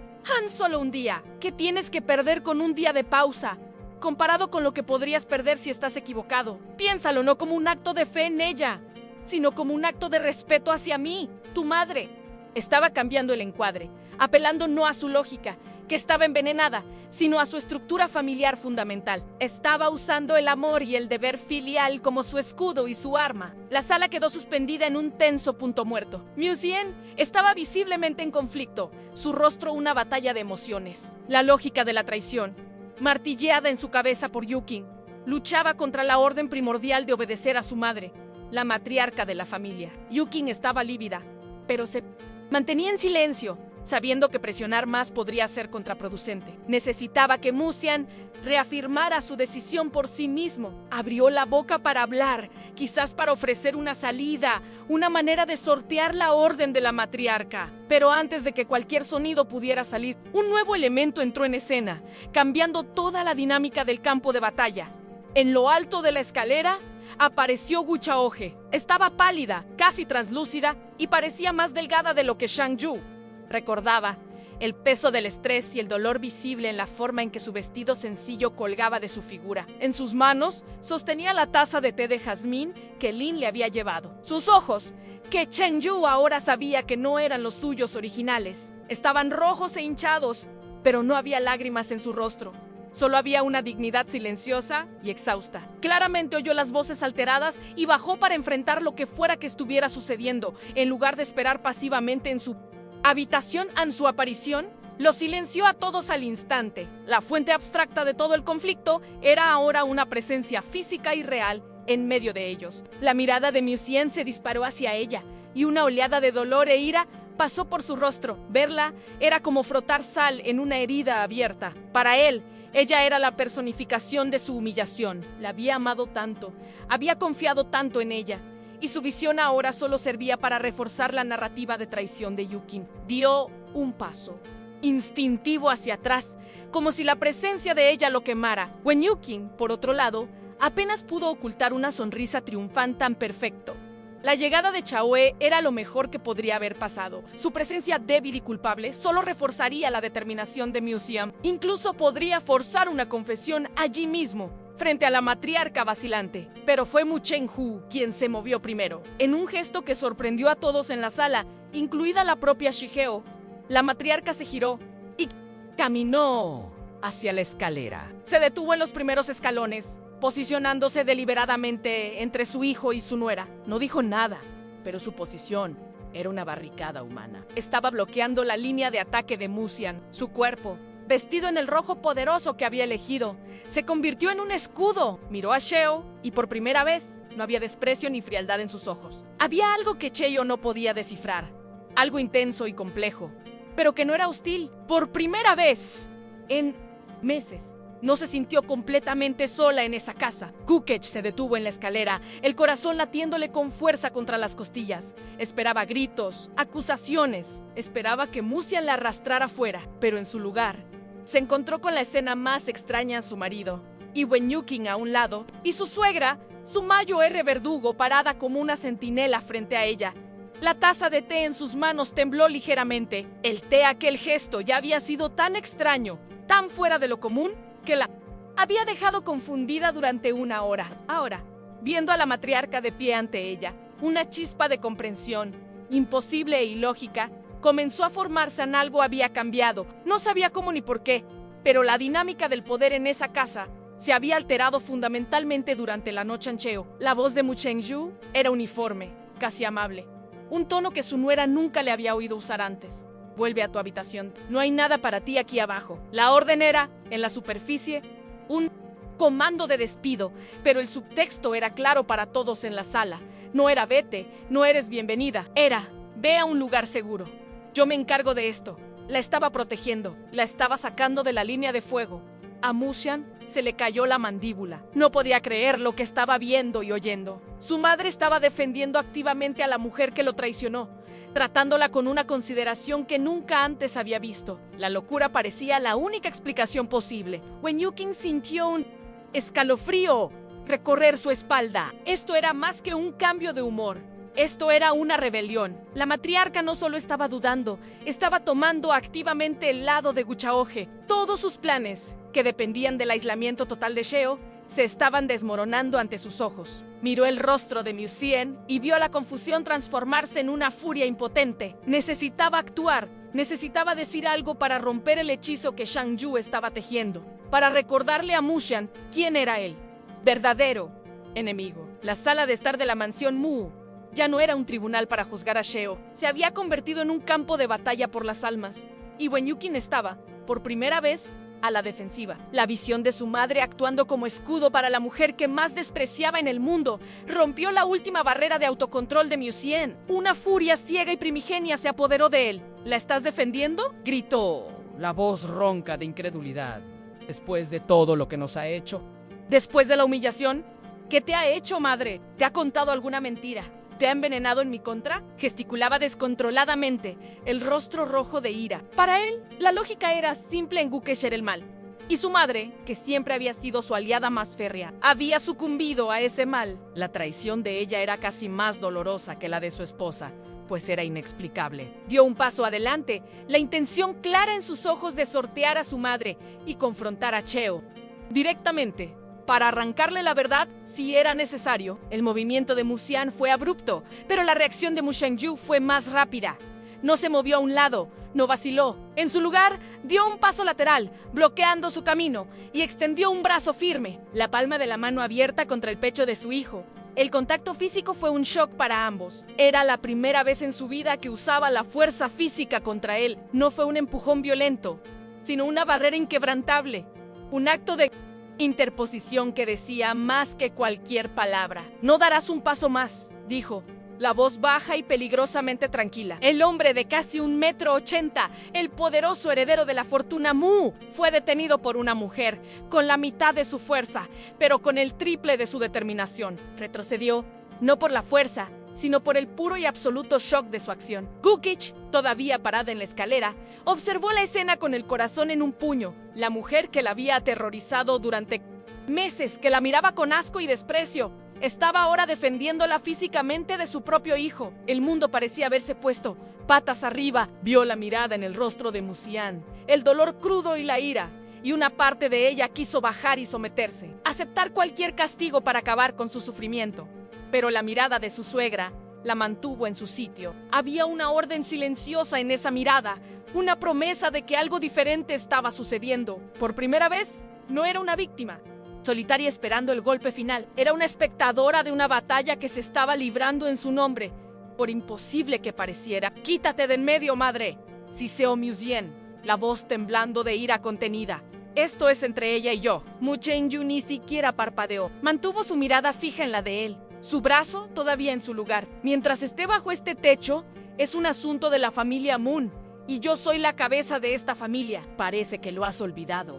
Solo un día. ¿Qué tienes que perder con un día de pausa, comparado con lo que podrías perder si estás equivocado? Piénsalo no como un acto de fe en ella, sino como un acto de respeto hacia mí, tu madre». Estaba cambiando el encuadre, apelando no a su lógica, que estaba envenenada, sino a su estructura familiar fundamental. Estaba usando el amor y el deber filial como su escudo y su arma. La sala quedó suspendida en un tenso punto muerto. Musien estaba visiblemente en conflicto, su rostro una batalla de emociones. La lógica de la traición, martilleada en su cabeza por Yukin, luchaba contra la orden primordial de obedecer a su madre, la matriarca de la familia. Yukin estaba lívida, pero se mantenía en silencio, sabiendo que presionar más podría ser contraproducente. Necesitaba que Musien reafirmara su decisión por sí mismo. Abrió la boca para hablar, quizás para ofrecer una salida, una manera de sortear la orden de la matriarca. Pero antes de que cualquier sonido pudiera salir, un nuevo elemento entró en escena, cambiando toda la dinámica del campo de batalla. En lo alto de la escalera apareció Wuchaoje. Estaba pálida, casi translúcida, y parecía más delgada de lo que Shang-Yu recordaba. El peso del estrés y el dolor visible en la forma en que su vestido sencillo colgaba de su figura. En sus manos sostenía la taza de té de jazmín que Lin le había llevado. Sus ojos, que Cheng-Yu ahora sabía que no eran los suyos originales, estaban rojos e hinchados, pero no había lágrimas en su rostro. Solo había una dignidad silenciosa y exhausta. Claramente oyó las voces alteradas y bajó para enfrentar lo que fuera que estuviera sucediendo, en lugar de esperar pasivamente en su habitación. En su aparición, lo silenció a todos al instante. La fuente abstracta de todo el conflicto era ahora una presencia física y real en medio de ellos. La mirada de Musien se disparó hacia ella, y una oleada de dolor e ira pasó por su rostro. Verla era como frotar sal en una herida abierta. Para él, ella era la personificación de su humillación. La había amado tanto, había confiado tanto en ella, y su visión ahora solo servía para reforzar la narrativa de traición de Yukin. Dio un paso instintivo hacia atrás, como si la presencia de ella lo quemara. Wen Yukin, por otro lado, apenas pudo ocultar una sonrisa triunfante tan perfecto. La llegada de Chaoe era lo mejor que podría haber pasado. Su presencia débil y culpable solo reforzaría la determinación de Musien. Incluso podría forzar una confesión allí mismo, frente a la matriarca vacilante. Pero fue Mu Cheng-Hu quien se movió primero. En un gesto que sorprendió a todos en la sala, incluida la propia Shigeo, la matriarca se giró y caminó hacia la escalera. Se detuvo en los primeros escalones, posicionándose deliberadamente entre su hijo y su nuera. No dijo nada, pero su posición era una barricada humana. Estaba bloqueando la línea de ataque de Musien. Su cuerpo, vestido en el rojo poderoso que había elegido, se convirtió en un escudo. Miró a Sheo y por primera vez no había desprecio ni frialdad en sus ojos. Había algo que Cheyo no podía descifrar, algo intenso y complejo, pero que no era hostil. Por primera vez en meses, no se sintió completamente sola en esa casa. Kukech se detuvo en la escalera, el corazón latiéndole con fuerza contra las costillas. Esperaba gritos, acusaciones. Esperaba que Musien la arrastrara fuera, pero en su lugar se encontró con la escena más extraña a su marido, y Wen Yukin a un lado, y su suegra, Sumayo R. Verdugo, parada como una centinela frente a ella. La taza de té en sus manos tembló ligeramente. El té, aquel gesto, ya había sido tan extraño, tan fuera de lo común, que la había dejado confundida durante una hora. Ahora, viendo a la matriarca de pie ante ella, una chispa de comprensión, imposible e ilógica, comenzó a formarse. En algo había cambiado. No sabía cómo ni por qué, pero la dinámica del poder en esa casa se había alterado fundamentalmente durante la noche en Cheo. La voz de Mu Cheng-Yu era uniforme, casi amable, un tono que su nuera nunca le había oído usar antes. Vuelve a tu habitación. No hay nada para ti aquí abajo. La orden era, en la superficie, un comando de despido, pero el subtexto era claro para todos en la sala. No era vete, no eres bienvenida. Era, ve a un lugar seguro. Yo me encargo de esto. La estaba protegiendo, la estaba sacando de la línea de fuego. A Musien se le cayó la mandíbula. No podía creer lo que estaba viendo y oyendo. Su madre estaba defendiendo activamente a la mujer que lo traicionó, tratándola con una consideración que nunca antes había visto. La locura parecía la única explicación posible. Wen Yukin sintió un escalofrío recorrer su espalda. Esto era más que un cambio de humor. Esto era una rebelión. La matriarca no solo estaba dudando, estaba tomando activamente el lado de Wuchaoje. Todos sus planes, que dependían del aislamiento total de Sheo, se estaban desmoronando ante sus ojos. Miró el rostro de Musien y vio la confusión transformarse en una furia impotente. Necesitaba actuar, necesitaba decir algo para romper el hechizo que Shang-Yu estaba tejiendo, para recordarle a Musien quién era él, verdadero enemigo. La sala de estar de la mansión Mu ya no era un tribunal para juzgar a Sheo, se había convertido en un campo de batalla por las almas, y Wen Yukin estaba, por primera vez, a la defensiva. La visión de su madre actuando como escudo para la mujer que más despreciaba en el mundo rompió la última barrera de autocontrol de Musien. Una furia ciega y primigenia se apoderó de él. ¿La estás defendiendo?, gritó la voz ronca de incredulidad. Después de todo lo que nos ha hecho. Después de la humillación, ¿qué te ha hecho, madre? ¿Te ha contado alguna mentira? ¿Te ha envenenado en mi contra? Gesticulaba descontroladamente, el rostro rojo de ira. Para él, la lógica era simple: en Gukesh era el mal. Y su madre, que siempre había sido su aliada más férrea, había sucumbido a ese mal. La traición de ella era casi más dolorosa que la de su esposa, pues era inexplicable. Dio un paso adelante, la intención clara en sus ojos de sortear a su madre y confrontar a Cheo directamente, para arrancarle la verdad si era necesario. El movimiento de Musian fue abrupto, pero la reacción de Mu Shengyu fue más rápida. No se movió a un lado, no vaciló. En su lugar, dio un paso lateral, bloqueando su camino, y extendió un brazo firme, la palma de la mano abierta contra el pecho de su hijo. El contacto físico fue un shock para ambos. Era la primera vez en su vida que usaba la fuerza física contra él. No fue un empujón violento, sino una barrera inquebrantable. Un acto de interposición que decía más que cualquier palabra. No darás un paso más, dijo, la voz baja y peligrosamente tranquila. El hombre de casi 1,80 m, el poderoso heredero de la fortuna Mu, fue detenido por una mujer, con la mitad de su fuerza, pero con el triple de su determinación. Retrocedió, no por la fuerza, sino por el puro y absoluto shock de su acción. Gukesh, todavía parada en la escalera, observó la escena con el corazón en un puño. La mujer que la había aterrorizado durante meses, que la miraba con asco y desprecio, estaba ahora defendiéndola físicamente de su propio hijo. El mundo parecía haberse puesto patas arriba. Vio la mirada en el rostro de Musian, el dolor crudo y la ira, y una parte de ella quiso bajar y someterse, aceptar cualquier castigo para acabar con su sufrimiento. Pero la mirada de su suegra la mantuvo en su sitio. Había una orden silenciosa en esa mirada, una promesa de que algo diferente estaba sucediendo. Por primera vez, no era una víctima solitaria esperando el golpe final. Era una espectadora de una batalla que se estaba librando en su nombre, por imposible que pareciera. «Quítate de en medio, madre», siseó Musian, la voz temblando de ira contenida. «Esto es entre ella y yo». Mu Shengyu ni siquiera parpadeó. Mantuvo su mirada fija en la de él, su brazo todavía en su lugar. «Mientras esté bajo este techo, es un asunto de la familia Moon, y yo soy la cabeza de esta familia. Parece que lo has olvidado».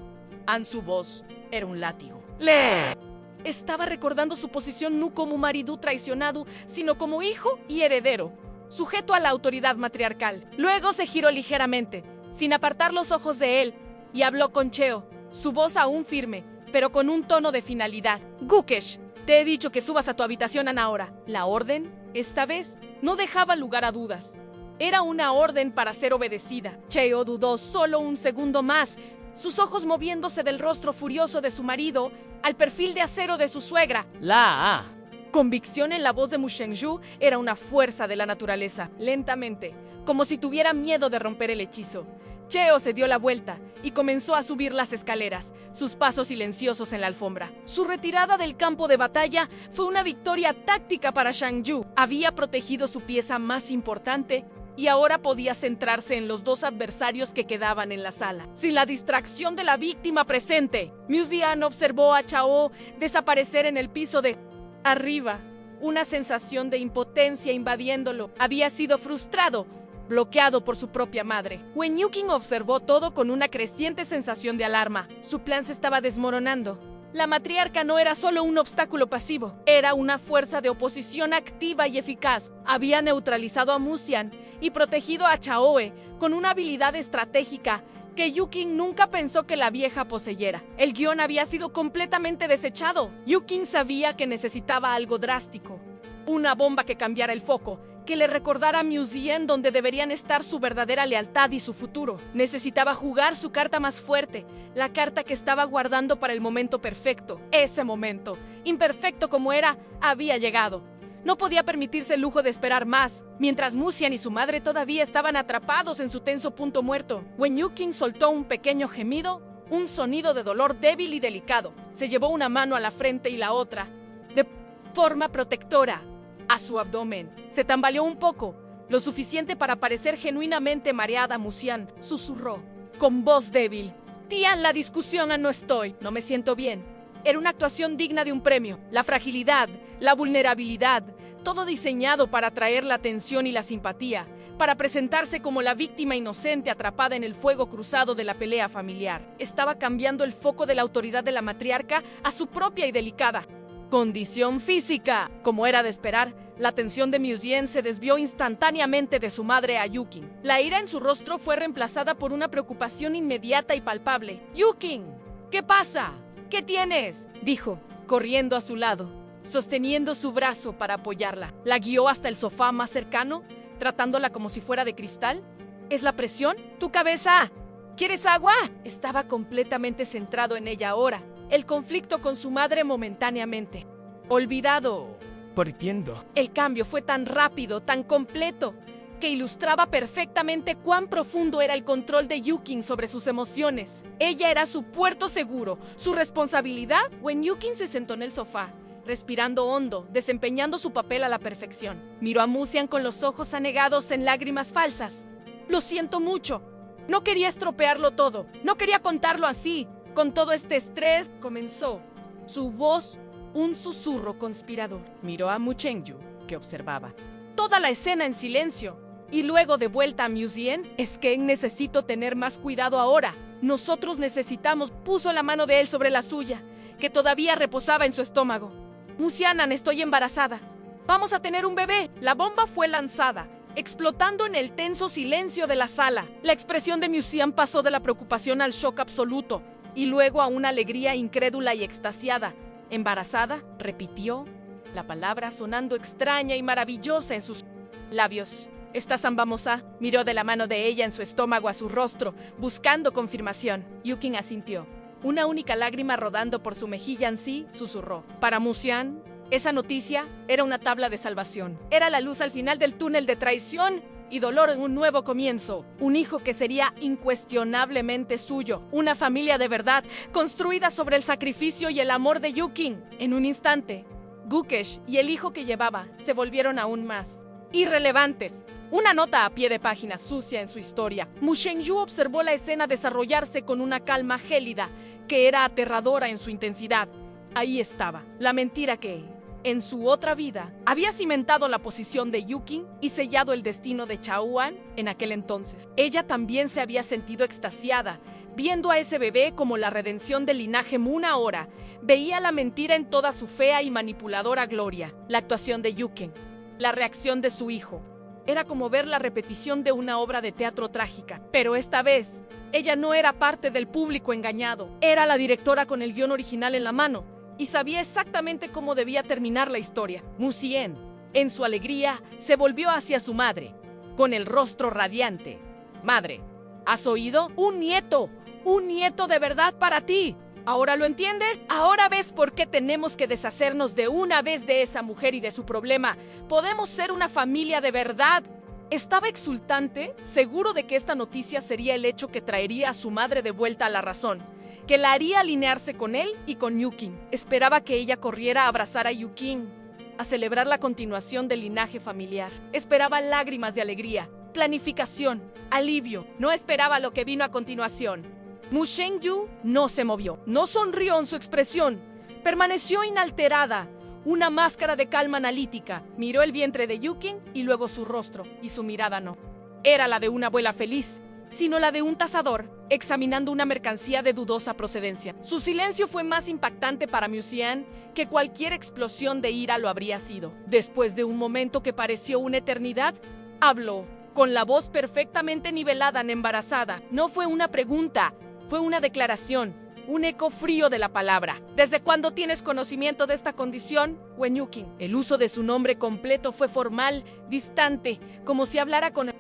Su voz era un látigo. ¡Lee! Estaba recordando su posición no como marido traicionado, sino como hijo y heredero, sujeto a la autoridad matriarcal. Luego se giró ligeramente, sin apartar los ojos de él, y habló con Cheo, su voz aún firme, pero con un tono de finalidad. «Gukesh, te he dicho que subas a tu habitación ahora». La orden, esta vez, no dejaba lugar a dudas. Era una orden para ser obedecida. Cheo dudó solo un segundo más, sus ojos moviéndose del rostro furioso de su marido al perfil de acero de su suegra. La convicción en la voz de Mu Shengyu era una fuerza de la naturaleza. Lentamente, como si tuviera miedo de romper el hechizo, Cheo se dio la vuelta y comenzó a subir las escaleras, sus pasos silenciosos en la alfombra. Su retirada del campo de batalla fue una victoria táctica para Shangyu. Había protegido su pieza más importante y ahora podía centrarse en los dos adversarios que quedaban en la sala, sin la distracción de la víctima presente. Musian observó a Chao desaparecer en el piso de arriba, una sensación de impotencia invadiéndolo. Había sido frustrado, bloqueado por su propia madre. Wen Yuqing observó todo con una creciente sensación de alarma. Su plan se estaba desmoronando. La matriarca no era solo un obstáculo pasivo, era una fuerza de oposición activa y eficaz. Había neutralizado a Musian y protegido a Chaoe con una habilidad estratégica que Yuqing nunca pensó que la vieja poseyera. El guión había sido completamente desechado. Yuqing sabía que necesitaba algo drástico, una bomba que cambiara el foco, que le recordara a Musian donde deberían estar su verdadera lealtad y su futuro. Necesitaba jugar su carta más fuerte, la carta que estaba guardando para el momento perfecto. Ese momento, imperfecto como era, había llegado. No podía permitirse el lujo de esperar más, mientras Musian y su madre todavía estaban atrapados en su tenso punto muerto. Wen Yuqing soltó un pequeño gemido, un sonido de dolor débil y delicado. Se llevó una mano a la frente y la otra, de forma protectora, a su abdomen. Se tambaleó un poco, lo suficiente para parecer genuinamente mareada. Musian susurró, con voz débil: «Tía, en la discusión no estoy, no me siento bien». Era una actuación digna de un premio. La fragilidad, la vulnerabilidad, todo diseñado para atraer la atención y la simpatía, para presentarse como la víctima inocente atrapada en el fuego cruzado de la pelea familiar. Estaba cambiando el foco de la autoridad de la matriarca a su propia y delicada condición física. Como era de esperar, la atención de Muzien se desvió instantáneamente de su madre a Yukin. La ira en su rostro fue reemplazada por una preocupación inmediata y palpable. «Yukin, ¿qué pasa? ¿Qué tienes?», dijo, corriendo a su lado, sosteniendo su brazo para apoyarla. La guió hasta el sofá más cercano, tratándola como si fuera de cristal. «¿Es la presión? ¡Tu cabeza! ¿Quieres agua?». Estaba completamente centrado en ella ahora, el conflicto con su madre momentáneamente olvidado. Entiendo. El cambio fue tan rápido, tan completo, que ilustraba perfectamente cuán profundo era el control de Yukin sobre sus emociones. Ella era su puerto seguro, su responsabilidad. Yukin se sentó en el sofá, respirando hondo, desempeñando su papel a la perfección. Miró a Muzien con los ojos anegados en lágrimas falsas. «Lo siento mucho. No quería estropearlo todo. No quería contarlo así. Con todo este estrés», comenzó. Su voz, un susurro conspirador. Miró a Mu Chengyu, que observaba toda la escena en silencio. Y luego de vuelta a Muzien. «Es que necesito tener más cuidado ahora. Nosotros necesitamos». Puso la mano de él sobre la suya, que todavía reposaba en su estómago. «Musianan, estoy embarazada. Vamos a tener un bebé». La bomba fue lanzada, explotando en el tenso silencio de la sala. La expresión de Muzien pasó de la preocupación al shock absoluto, y luego a una alegría incrédula y extasiada. «Embarazada», repitió, la palabra sonando extraña y maravillosa en sus labios. «¿Estás ambamosa?». Miró de la mano de ella en su estómago a su rostro, buscando confirmación. Yukin asintió, una única lágrima rodando por su mejilla en sí, susurró. Para Muzien, esa noticia era una tabla de salvación. Era la luz al final del túnel de traición y dolor en un nuevo comienzo. Un hijo que sería incuestionablemente suyo. Una familia de verdad, construida sobre el sacrificio y el amor de Yukin. En un instante, Gukesh y el hijo que llevaba se volvieron aún más irrelevantes. Una nota a pie de página sucia en su historia. Mu Chengyu observó la escena desarrollarse con una calma gélida que era aterradora en su intensidad. Ahí estaba, la mentira que, en su otra vida, había cimentado la posición de Yukin y sellado el destino de Chaoan en aquel entonces. Ella también se había sentido extasiada, viendo a ese bebé como la redención del linaje Moon ahora. Veía la mentira en toda su fea y manipuladora gloria. La actuación de Yukin, la reacción de su hijo. Era como ver la repetición de una obra de teatro trágica. Pero esta vez, ella no era parte del público engañado. Era la directora con el guión original en la mano y sabía exactamente cómo debía terminar la historia. Muzien, en su alegría, se volvió hacia su madre, con el rostro radiante. «Madre, ¿has oído? ¡Un nieto! ¡Un nieto de verdad para ti! ¿Ahora lo entiendes? ¿Ahora ves por qué tenemos que deshacernos de una vez de esa mujer y de su problema? Podemos ser una familia de verdad». Estaba exultante, seguro de que esta noticia sería el hecho que traería a su madre de vuelta a la razón, que la haría alinearse con él y con Yukin. Esperaba que ella corriera a abrazar a Yukin, a celebrar la continuación del linaje familiar. Esperaba lágrimas de alegría, planificación, alivio. No esperaba lo que vino a continuación. Mu Chengyu no se movió, no sonrió en su expresión, permaneció inalterada, una máscara de calma analítica. Miró el vientre de Yukin y luego su rostro, y su mirada no era la de una abuela feliz, sino la de un tasador examinando una mercancía de dudosa procedencia. Su silencio fue más impactante para Muzien que cualquier explosión de ira lo habría sido. Después de un momento que pareció una eternidad, habló, con la voz perfectamente nivelada en embarazada. No fue una pregunta, fue una declaración, un eco frío de la palabra. «¿Desde cuándo tienes conocimiento de esta condición, Yukin?». El uso de su nombre completo fue formal, distante, como si hablara con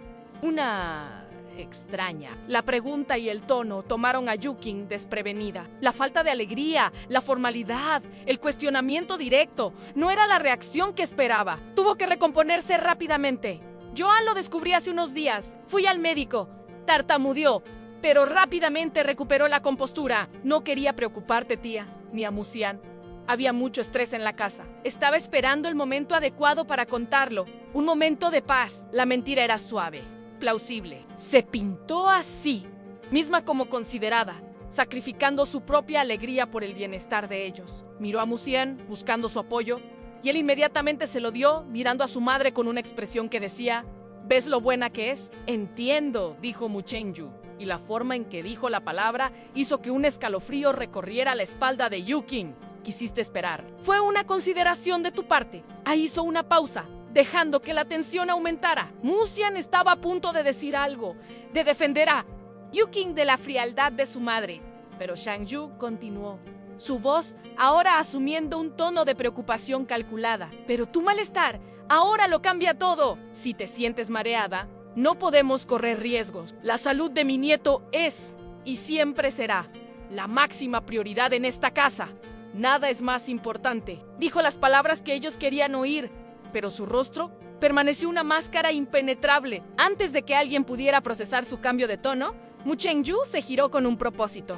una extraña. La pregunta y el tono tomaron a Yukin desprevenida. La falta de alegría, la formalidad, el cuestionamiento directo, no era la reacción que esperaba. Tuvo que recomponerse rápidamente. «Joan lo descubrí hace unos días. Fui al médico». Tartamudeó, pero rápidamente recuperó la compostura. «No quería preocuparte, tía, ni a Muzien. Había mucho estrés en la casa. Estaba esperando el momento adecuado para contarlo. Un momento de paz». La mentira era suave, plausible. Se pintó así, misma como considerada, sacrificando su propia alegría por el bienestar de ellos. Miró a Muzien, buscando su apoyo. y él inmediatamente se lo dio, mirando a su madre con una expresión que decía: ¿ves lo buena que es? Entiendo, dijo Mu Chengyu, y la forma en que dijo la palabra hizo que un escalofrío recorriera la espalda de Yuking. Quisiste esperar. Fue una consideración de tu parte. Ahí hizo una pausa, dejando que la tensión aumentara. Musian estaba a punto de decir algo, de defender a Yuking de la frialdad de su madre, pero Shang-yu continuó, su voz ahora asumiendo un tono de preocupación calculada. Pero tu malestar ahora lo cambia todo. Si te sientes mareada, no podemos correr riesgos. La salud de mi nieto es, y siempre será, la máxima prioridad en esta casa. Nada es más importante. Dijo las palabras que ellos querían oír, pero su rostro permaneció una máscara impenetrable. Antes de que alguien pudiera procesar su cambio de tono, Mu Chengyu se giró con un propósito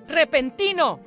repentino.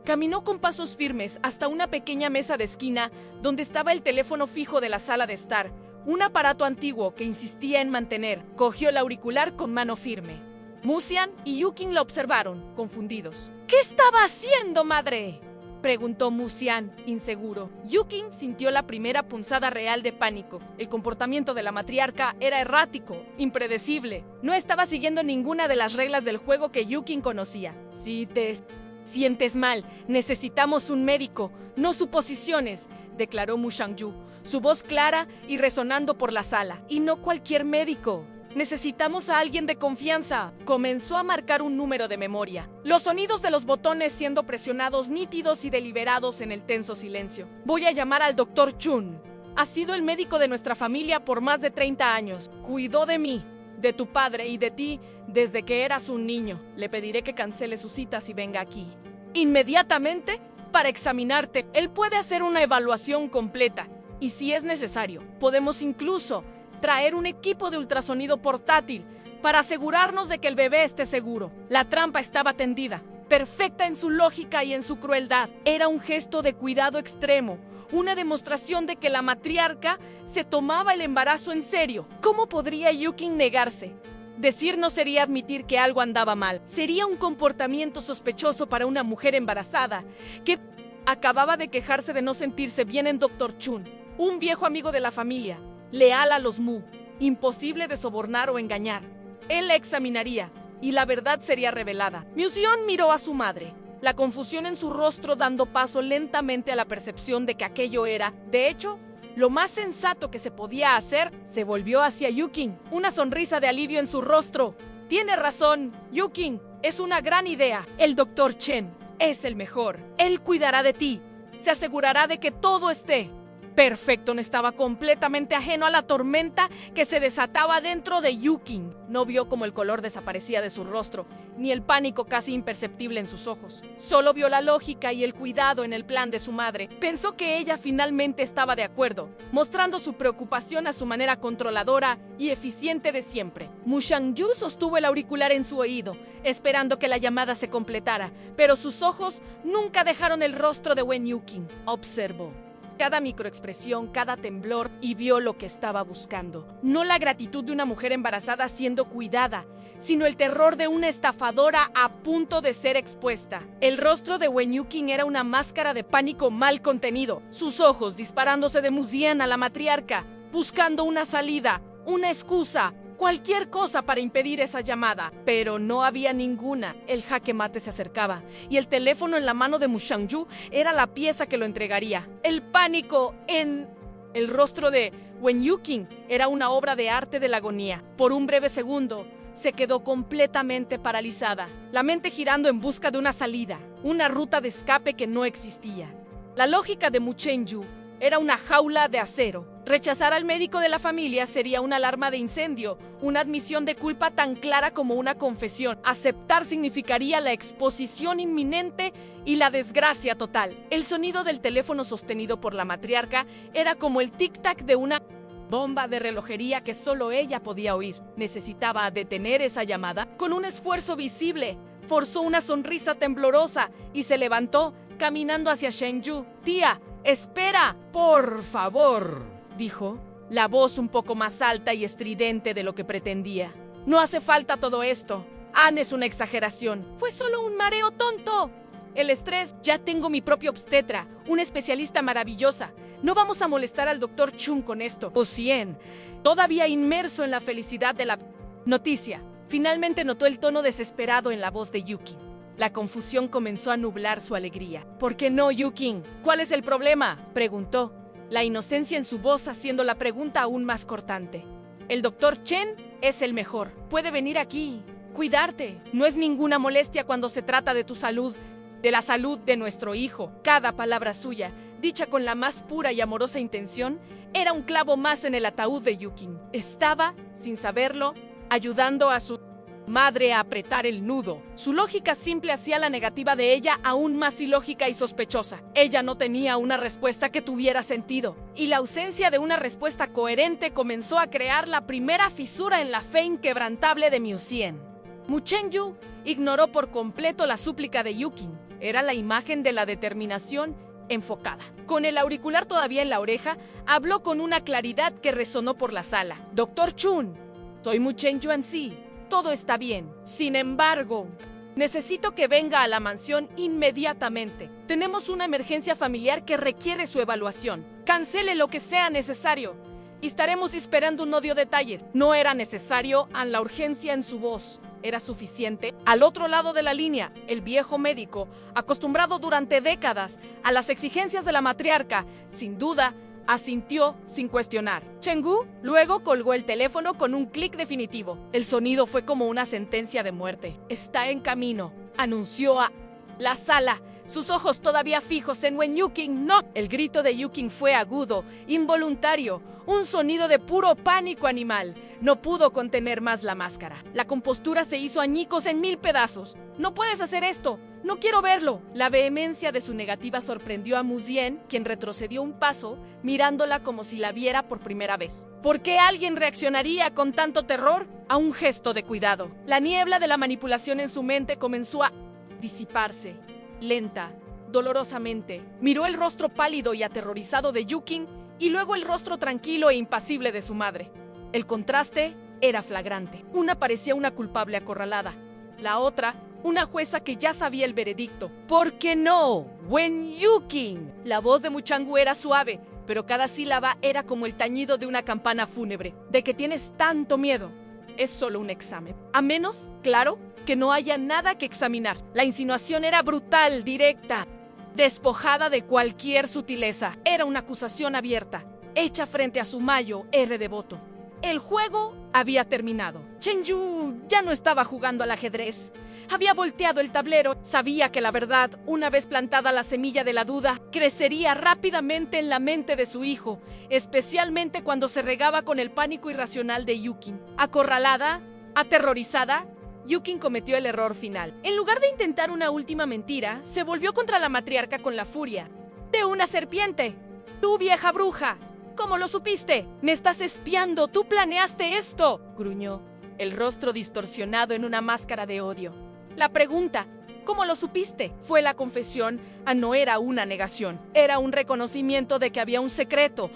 Caminó con pasos firmes hasta una pequeña mesa de esquina donde estaba el teléfono fijo de la sala de estar, un aparato antiguo que insistía en mantener. Cogió el auricular con mano firme. Musian y Yuking lo observaron, confundidos. ¿Qué estaba haciendo, madre?, preguntó Musian, inseguro. Yuking sintió la primera punzada real de pánico. El comportamiento de la matriarca era errático, impredecible. No estaba siguiendo ninguna de las reglas del juego que Yuking conocía. Si te sientes mal, necesitamos un médico, no suposiciones, declaró Mu Shangyu, su voz clara y resonando por la sala. Y no cualquier médico. Necesitamos a alguien de confianza. Comenzó a marcar un número de memoria. Los sonidos de los botones siendo presionados nítidos y deliberados en el tenso silencio. Voy a llamar al Dr. Chun. Ha sido el médico de nuestra familia por más de 30 años. Cuidó de mí, de tu padre y de ti desde que eras un niño. Le pediré que cancele sus citas y venga aquí inmediatamente para examinarte. Él puede hacer una evaluación completa y, si es necesario, podemos incluso traer un equipo de ultrasonido portátil para asegurarnos de que el bebé esté seguro. La trampa estaba tendida, perfecta en su lógica y en su crueldad. Era un gesto de cuidado extremo, una demostración de que la matriarca se tomaba el embarazo en serio. ¿Cómo podría Yuking negarse? Decir no sería admitir que algo andaba mal. Sería un comportamiento sospechoso para una mujer embarazada que acababa de quejarse de no sentirse bien en Dr. Chun, un viejo amigo de la familia, leal a los Mu, imposible de sobornar o engañar. Él la examinaría y la verdad sería revelada. Musian miró a su madre, la confusión en su rostro dando paso lentamente a la percepción de que aquello era, de hecho, lo más sensato que se podía hacer. Se volvió hacia Yuking, una sonrisa de alivio en su rostro. Tiene razón, Yuking, es una gran idea. El Dr. Chen es el mejor. Él cuidará de ti, se asegurará de que todo esté perfecto. No estaba completamente ajeno a la tormenta que se desataba dentro de Yuking. No vio cómo el color desaparecía de su rostro, ni el pánico casi imperceptible en sus ojos. Solo vio la lógica y el cuidado en el plan de su madre. Pensó que ella finalmente estaba de acuerdo, mostrando su preocupación a su manera controladora y eficiente de siempre. Mu Shangyu sostuvo el auricular en su oído, esperando que la llamada se completara, pero sus ojos nunca dejaron el rostro de Wen Yuking. Observó cada microexpresión, cada temblor, y vio lo que estaba buscando. No la gratitud de una mujer embarazada siendo cuidada, sino el terror de una estafadora a punto de ser expuesta. El rostro de Wen Yuking era una máscara de pánico mal contenido, sus ojos disparándose de Musian a la matriarca, buscando una salida, una excusa, cualquier cosa para impedir esa llamada, pero no había ninguna. El jaque mate se acercaba, y el teléfono en la mano de Mu Shangyu era la pieza que lo entregaría. El pánico en el rostro de Wen Yuking era una obra de arte de la agonía. Por un breve segundo, se quedó completamente paralizada, la mente girando en busca de una salida, una ruta de escape que no existía. La lógica de Mu Chengyu era una jaula de acero. Rechazar al médico de la familia sería una alarma de incendio, una admisión de culpa tan clara como una confesión. Aceptar significaría la exposición inminente y la desgracia total. El sonido del teléfono sostenido por la matriarca era como el tic-tac de una bomba de relojería que solo ella podía oír. Necesitaba detener esa llamada. Con un esfuerzo visible, forzó una sonrisa temblorosa y se levantó, caminando hacia Shengyu. «Tía, espera, por favor», dijo, la voz un poco más alta y estridente de lo que pretendía. «No hace falta todo esto. Anne es una exageración. Fue solo un mareo tonto. El estrés, ya tengo mi propio obstetra, una especialista maravillosa. No vamos a molestar al Dr. Chung con esto. Cien, todavía inmerso en la felicidad de la noticia, finalmente notó el tono desesperado en la voz de Yukin. La confusión comenzó a nublar su alegría. ¿Por qué no, Yukin? ¿Cuál es el problema?, preguntó, la inocencia en su voz haciendo la pregunta aún más cortante. El Dr. Chen es el mejor. Puede venir aquí, cuidarte. No es ninguna molestia cuando se trata de tu salud, de la salud de nuestro hijo. Cada palabra suya, dicha con la más pura y amorosa intención, era un clavo más en el ataúd de Yukin. Estaba, sin saberlo, ayudando a su madre a apretar el nudo. Su lógica simple hacía la negativa de ella aún más ilógica y sospechosa. Ella no tenía una respuesta que tuviera sentido, y la ausencia de una respuesta coherente comenzó a crear la primera fisura en la fe inquebrantable de Mu-Sien. Mu Chengyu ignoró por completo la súplica de Yukin. Era la imagen de la determinación enfocada. Con el auricular todavía en la oreja, habló con una claridad que resonó por la sala. Dr. Chun, soy Mu Chengyu Ansi. Todo está bien. Sin embargo, necesito que venga a la mansión inmediatamente. Tenemos una emergencia familiar que requiere su evaluación. Cancele lo que sea necesario. Y estaremos esperando un odio detalles. No era necesario, la urgencia en su voz era suficiente. Al otro lado de la línea, el viejo médico, acostumbrado durante décadas a las exigencias de la matriarca, sin duda, asintió sin cuestionar. Chenggu luego colgó el teléfono con un clic definitivo. El sonido fue como una sentencia de muerte. Está en camino, anunció a la sala, sus ojos todavía fijos en Wen Yukin. ¡No! El grito de Yukin fue agudo, involuntario, un sonido de puro pánico animal. No pudo contener más la máscara. La compostura se hizo añicos en 1000 pedazos. ¡No puedes hacer esto! ¡No quiero verlo! La vehemencia de su negativa sorprendió a Mu-Sien, quien retrocedió un paso, mirándola como si la viera por primera vez. ¿Por qué alguien reaccionaría con tanto terror a un gesto de cuidado? La niebla de la manipulación en su mente comenzó a disiparse, lenta, dolorosamente. Miró el rostro pálido y aterrorizado de Yukin y luego el rostro tranquilo e impasible de su madre. El contraste era flagrante. Una parecía una culpable acorralada, la otra una jueza que ya sabía el veredicto. ¿Por qué no, Wen Yukin? La voz de Mu Chengyu era suave, pero cada sílaba era como el tañido de una campana fúnebre. ¿De qué tienes tanto miedo? Es solo un examen. A menos, claro, que no haya nada que examinar. La insinuación era brutal, directa, despojada de cualquier sutileza. Era una acusación abierta, hecha frente a su mayo R de voto. El juego había terminado. Chengyu ya no estaba jugando al ajedrez. Había volteado el tablero. Sabía que la verdad, una vez plantada la semilla de la duda, crecería rápidamente en la mente de su hijo, especialmente cuando se regaba con el pánico irracional de Yukin. Acorralada, aterrorizada, Yukin cometió el error final. En lugar de intentar una última mentira, se volvió contra la matriarca con la furia de una serpiente. ¡Tú, vieja bruja! ¿Cómo lo supiste? ¡Me estás espiando! ¡Tú planeaste esto!, gruñó, el rostro distorsionado en una máscara de odio. La pregunta, ¿cómo lo supiste?, fue la confesión, no era una negación. Era un reconocimiento de que había un secreto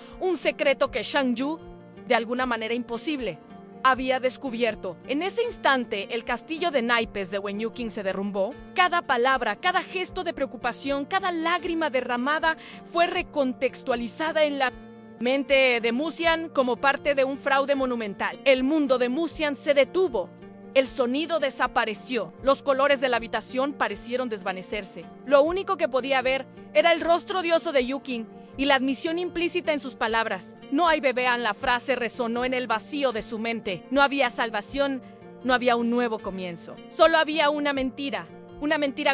que Shang-Yu, de alguna manera imposible, había descubierto. En ese instante, el castillo de naipes de Wen Yukin se derrumbó. Cada palabra, cada gesto de preocupación, cada lágrima derramada fue recontextualizada en la mente de Mu-Sien como parte de un fraude monumental. El mundo de Mu-Sien se detuvo. El sonido desapareció. Los colores de la habitación parecieron desvanecerse. Lo único que podía ver era el rostro odioso de Yukin y la admisión implícita en sus palabras. No hay bebé. La frase resonó en el vacío de su mente. No había salvación, no había un nuevo comienzo. Solo había una mentira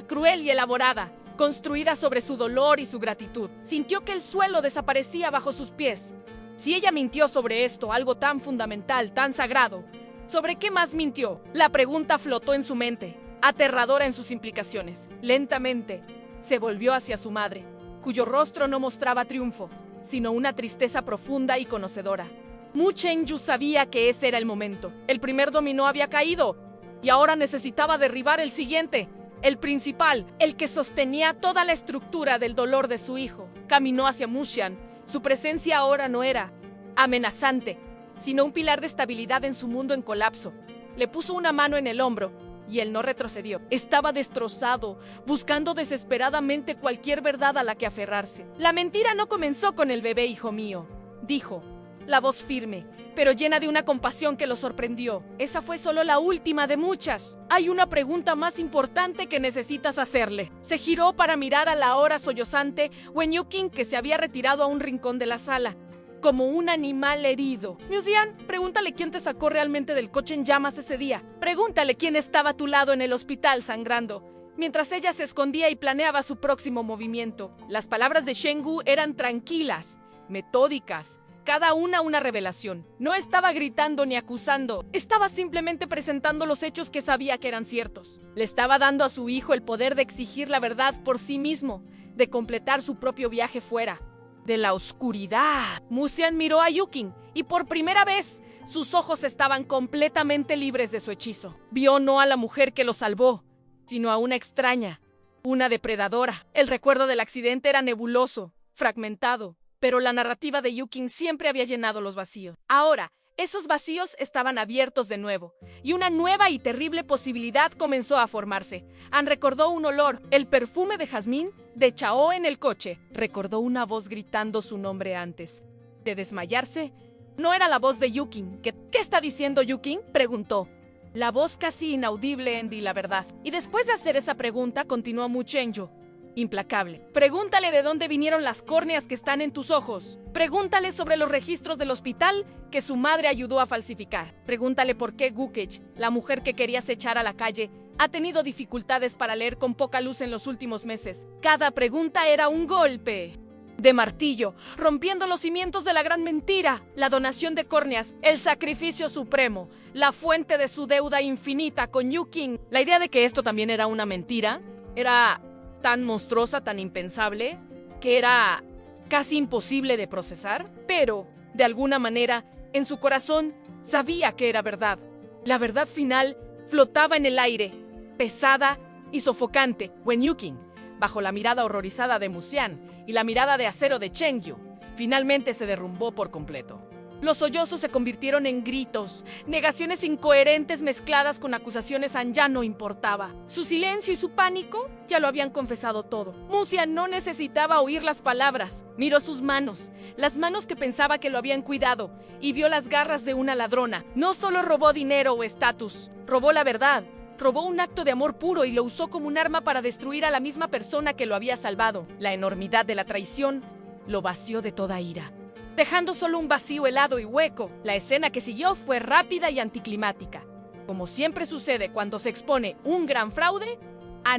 cruel y elaborada, construida sobre su dolor y su gratitud. Sintió que el suelo desaparecía bajo sus pies. Si ella mintió sobre esto, algo tan fundamental, tan sagrado, ¿sobre qué más mintió? La pregunta flotó en su mente, aterradora en sus implicaciones. Lentamente, se volvió hacia su madre, cuyo rostro no mostraba triunfo, sino una tristeza profunda y conocedora. Mu Chengyu sabía que ese era el momento. El primer dominó había caído, y ahora necesitaba derribar el siguiente. El principal, el que sostenía toda la estructura del dolor de su hijo. Caminó hacia Mu-Sien. Su presencia ahora no era amenazante, sino un pilar de estabilidad en su mundo en colapso. Le puso una mano en el hombro y él no retrocedió. Estaba destrozado, buscando desesperadamente cualquier verdad a la que aferrarse. La mentira no comenzó con el bebé, hijo mío, dijo, la voz firme, pero llena de una compasión que lo sorprendió. Esa fue solo la última de muchas. Hay una pregunta más importante que necesitas hacerle. Se giró para mirar a la ahora sollozante Wen Yuqing, que se había retirado a un rincón de la sala, como un animal herido. Musian, pregúntale quién te sacó realmente del coche en llamas ese día. Pregúntale quién estaba a tu lado en el hospital sangrando, mientras ella se escondía y planeaba su próximo movimiento. Las palabras de Shen Gu eran tranquilas, metódicas, cada una revelación. No estaba gritando ni acusando, estaba simplemente presentando los hechos que sabía que eran ciertos. Le estaba dando a su hijo el poder de exigir la verdad por sí mismo, de completar su propio viaje fuera de la oscuridad. Musian miró a Yuqing y por primera vez sus ojos estaban completamente libres de su hechizo. Vio no a la mujer que lo salvó, sino a una extraña, una depredadora. El recuerdo del accidente era nebuloso, fragmentado, pero la narrativa de Yuqing siempre había llenado los vacíos. Ahora, esos vacíos estaban abiertos de nuevo, y una nueva y terrible posibilidad comenzó a formarse. Ann recordó un olor, el perfume de jazmín de Chao en el coche. Recordó una voz gritando su nombre antes de desmayarse. No era la voz de Yuqing. ¿Qué está diciendo Yuqing?, preguntó. La voz casi inaudible en Di la verdad. Y después de hacer esa pregunta, continuó Mu Chengyu, implacable. Pregúntale de dónde vinieron las córneas que están en tus ojos. Pregúntale sobre los registros del hospital que su madre ayudó a falsificar. Pregúntale por qué Gukech, la mujer que querías echar a la calle, ha tenido dificultades para leer con poca luz en los últimos meses. Cada pregunta era un golpe de martillo, rompiendo los cimientos de la gran mentira. La donación de córneas, el sacrificio supremo, la fuente de su deuda infinita con Yuqing. La idea de que esto también era una mentira era tan monstruosa, tan impensable, que era casi imposible de procesar, pero, de alguna manera, en su corazón sabía que era verdad. La verdad final flotaba en el aire, pesada y sofocante. Wen Yuqing, bajo la mirada horrorizada de Musian y la mirada de acero de Chengyu, finalmente se derrumbó por completo. Los sollozos se convirtieron en gritos, negaciones incoherentes mezcladas con acusaciones. Ya no importaba. Su silencio y su pánico ya lo habían confesado todo. Musian no necesitaba oír las palabras. Miró sus manos, las manos que pensaba que lo habían cuidado, y vio las garras de una ladrona. No solo robó dinero o estatus, robó la verdad. Robó un acto de amor puro y lo usó como un arma para destruir a la misma persona que lo había salvado. La enormidad de la traición lo vació de toda ira, dejando solo un vacío helado y hueco. La escena que siguió fue rápida y anticlimática. Como siempre sucede cuando se expone un gran fraude,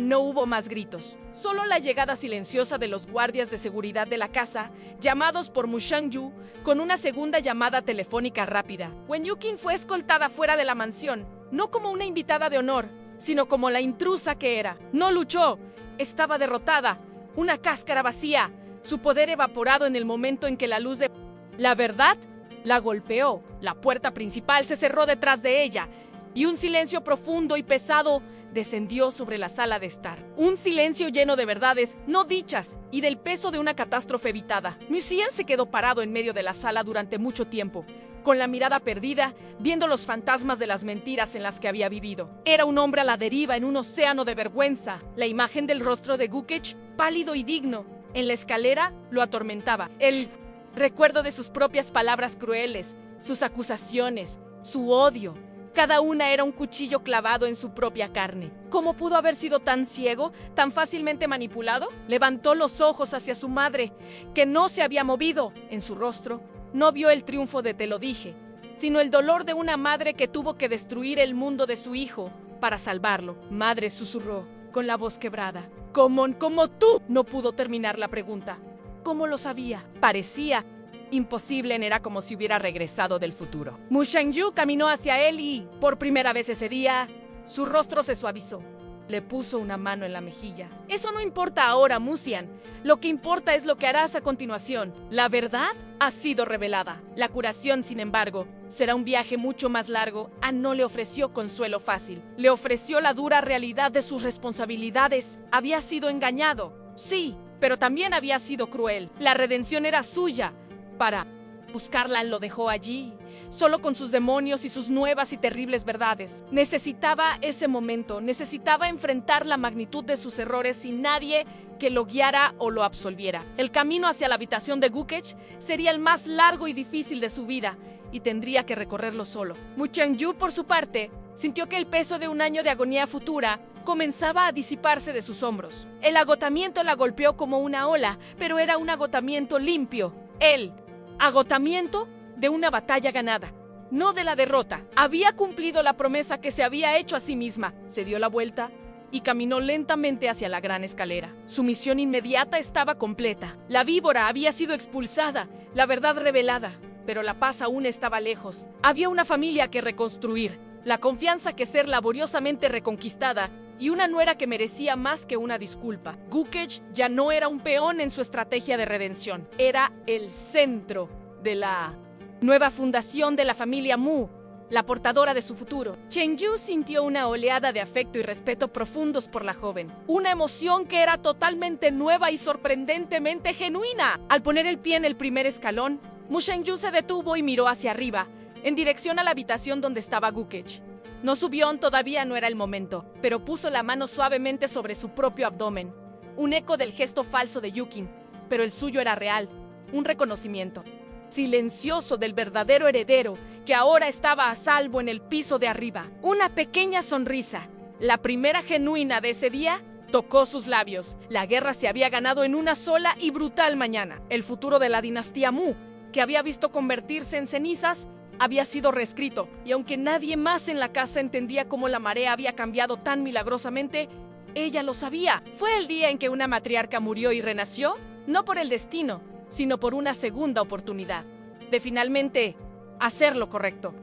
no hubo más gritos. Solo la llegada silenciosa de los guardias de seguridad de la casa, llamados por Mu Chengyu, con una segunda llamada telefónica rápida. Wen Yuqing fue escoltada fuera de la mansión, no como una invitada de honor, sino como la intrusa que era. No luchó, estaba derrotada, una cáscara vacía, su poder evaporado en el momento en que la luz de la verdad la golpeó. La puerta principal se cerró detrás de ella y un silencio profundo y pesado descendió sobre la sala de estar. Un silencio lleno de verdades no dichas y del peso de una catástrofe evitada. Musian se quedó parado en medio de la sala durante mucho tiempo, con la mirada perdida, viendo los fantasmas de las mentiras en las que había vivido. Era un hombre a la deriva en un océano de vergüenza. La imagen del rostro de Gukech, pálido y digno, en la escalera lo atormentaba. El recuerdo de sus propias palabras crueles, sus acusaciones, su odio. Cada una era un cuchillo clavado en su propia carne. ¿Cómo pudo haber sido tan ciego, tan fácilmente manipulado? Levantó los ojos hacia su madre, que no se había movido. En su rostro no vio el triunfo de "te lo dije", sino el dolor de una madre que tuvo que destruir el mundo de su hijo para salvarlo. Madre, susurró, con la voz quebrada. ¿Cómo tú? No pudo terminar la pregunta. ¿Cómo lo sabía? Parecía imposible. Era como si hubiera regresado del futuro. Mu Chengyu caminó hacia él y, por primera vez ese día, su rostro se suavizó. Le puso una mano en la mejilla. Eso no importa ahora, Musian. Lo que importa es lo que harás a continuación. La verdad ha sido revelada. La curación, sin embargo, será un viaje mucho más largo. No le ofreció consuelo fácil. Le ofreció la dura realidad de sus responsabilidades. Había sido engañado, sí, pero también había sido cruel. La redención era suya. Para Buscarlan lo dejó allí, solo con sus demonios y sus nuevas y terribles verdades. Necesitaba ese momento, necesitaba enfrentar la magnitud de sus errores sin nadie que lo guiara o lo absolviera. El camino hacia la habitación de Gukech sería el más largo y difícil de su vida, y tendría que recorrerlo solo. Mu Chang-yu, por su parte, sintió que el peso de un año de agonía futura comenzaba a disiparse de sus hombros. El agotamiento la golpeó como una ola, pero era un agotamiento limpio. El agotamiento de una batalla ganada, no de la derrota. Había cumplido la promesa que se había hecho a sí misma. Se dio la vuelta y caminó lentamente hacia la gran escalera. Su misión inmediata estaba completa. La víbora había sido expulsada, la verdad revelada, pero la paz aún estaba lejos. Había una familia que reconstruir, la confianza que ser laboriosamente reconquistada y una nuera que merecía más que una disculpa. Gukech ya no era un peón en su estrategia de redención, era el centro de la nueva fundación de la familia Mu, la portadora de su futuro. Cheng-yu sintió una oleada de afecto y respeto profundos por la joven, una emoción que era totalmente nueva y sorprendentemente genuina. Al poner el pie en el primer escalón, Mu Cheng-yu se detuvo y miró hacia arriba, en dirección a la habitación donde estaba Gukech. No subió, todavía no era el momento, pero puso la mano suavemente sobre su propio abdomen. Un eco del gesto falso de Yukin, pero el suyo era real, un reconocimiento silencioso del verdadero heredero que ahora estaba a salvo en el piso de arriba. Una pequeña sonrisa, la primera genuina de ese día, tocó sus labios. La guerra se había ganado en una sola y brutal mañana. El futuro de la dinastía Mu, que había visto convertirse en cenizas, había sido reescrito, y aunque nadie más en la casa entendía cómo la marea había cambiado tan milagrosamente, ella lo sabía. Fue el día en que una matriarca murió y renació, no por el destino, sino por una segunda oportunidad de finalmente hacer lo correcto.